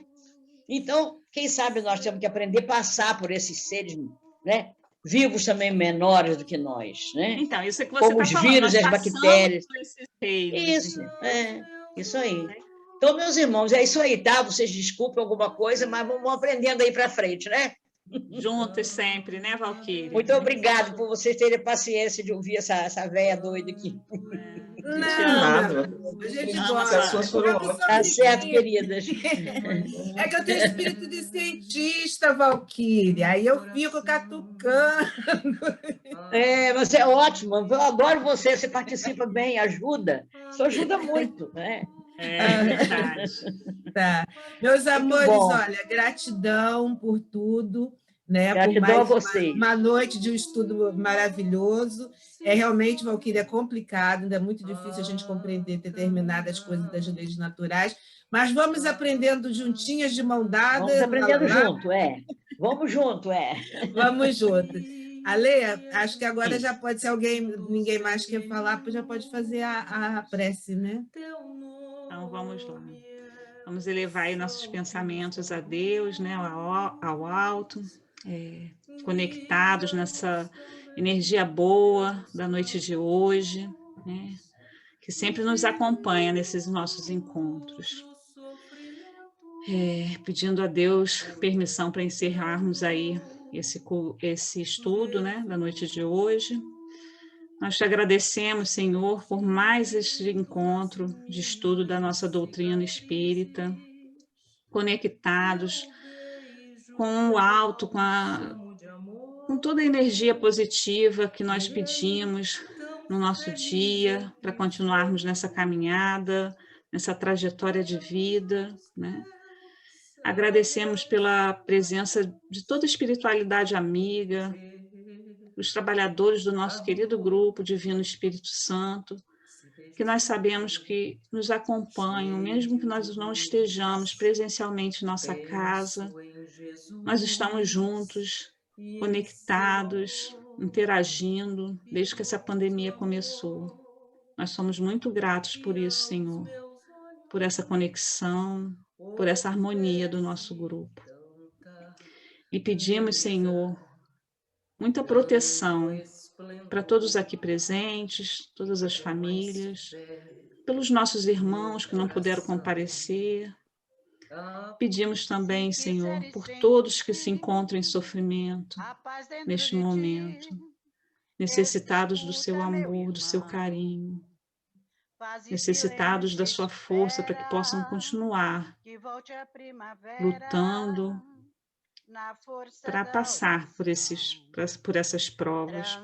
Então, quem sabe nós temos que aprender a passar por esses seres, né? Vivos também menores do que nós, né? Então, isso é que você como os vírus e as bactérias. Isso, isso aí. Então, meus irmãos, é isso aí, tá? Vocês desculpem alguma coisa, mas vamos aprendendo aí para frente, né? Juntos sempre, né, Valquíria? Muito obrigado por vocês terem paciência de ouvir essa véia doida aqui. Não, a gente gosta. As suas foram ótimas. Tá certo, queridas. É que eu tenho espírito de cientista, Valquíria, aí eu fico catucando. Mas é ótimo. Eu adoro você participa bem, ajuda. Isso ajuda muito, né? Verdade. Tá. Meus amores, olha, gratidão por tudo, né? Gratidão por mais a vocês. Uma noite de um estudo maravilhoso. Realmente, Valquíria, é complicado, ainda é muito difícil a gente compreender determinadas coisas das leis naturais, mas vamos aprendendo juntinhas, de mão dada. Vamos aprendendo junto, Vamos junto, Vamos junto. Ale, acho que agora já pode, se ninguém mais quer falar, já pode fazer a prece, né? Então, vamos lá. Vamos elevar aí nossos pensamentos a Deus, né, ao alto, conectados nessa energia boa da noite de hoje, né, que sempre nos acompanha nesses nossos encontros. Pedindo a Deus permissão para encerrarmos aí esse estudo, né, da noite de hoje. Nós te agradecemos, Senhor, por mais este encontro de estudo da nossa doutrina espírita, conectados com o alto, com toda a energia positiva que nós pedimos no nosso dia, para continuarmos nessa caminhada, nessa trajetória de vida, né? Agradecemos pela presença de toda a espiritualidade amiga, os trabalhadores do nosso querido grupo Divino Espírito Santo, que nós sabemos que nos acompanham, mesmo que nós não estejamos presencialmente em nossa casa, nós estamos juntos, conectados, interagindo, desde que essa pandemia começou. Nós somos muito gratos por isso, Senhor, por essa conexão, por essa harmonia do nosso grupo. E pedimos, Senhor, muita proteção para todos aqui presentes, todas as famílias, pelos nossos irmãos que não puderam comparecer. Pedimos também, Senhor, por todos que se encontram em sofrimento neste momento, necessitados do seu amor, do seu carinho, necessitados da sua força para que possam continuar lutando para passar por essas provas.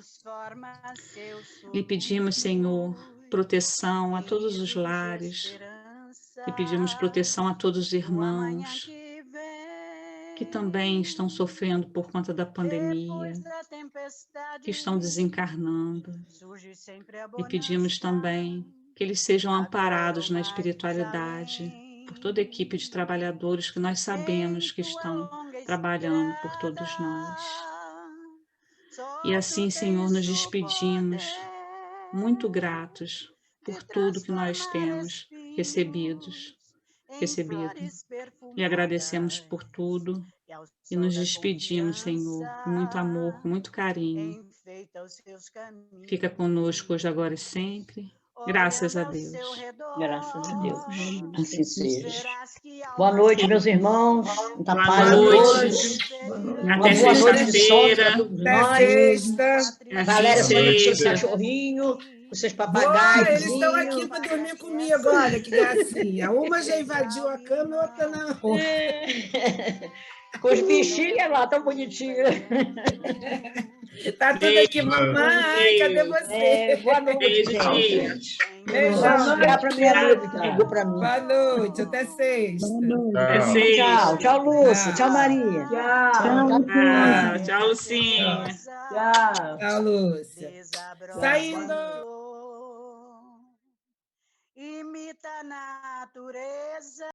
Lhe pedimos, Senhor, proteção a todos os lares, lhe pedimos proteção a todos os irmãos que também estão sofrendo por conta da pandemia, que estão desencarnando. E pedimos também que eles sejam amparados na espiritualidade por toda a equipe de trabalhadores que nós sabemos que estão trabalhando por todos nós. E assim, Senhor, nos despedimos muito gratos por tudo que nós temos recebido. E agradecemos por tudo e nos despedimos, Senhor, com muito amor, com muito carinho. Fica conosco hoje, agora e sempre. Graças a Deus. Graças a Deus. Assim seja. Boa noite, meus irmãos. Boa noite. Até sexta-feira. Até sexta. Valéria, com seus cachorrinhos, com seus papagaios. Eles estão aqui para dormir comigo, olha que gracinha. Uma já invadiu a cama e a outra não. Com os bichinhos lá, tão bonitinhos. Tá tudo aqui, mamãe, cadê você? Boa noite, gente. Beijão. Para minha amiga que ligou para mim. Boa noite, até sexta. Tchau, tchau, Lúcia. Tchau, Maria. Tchau, Lucinha. Tchau, Lúcia. Saindo. Imita a natureza.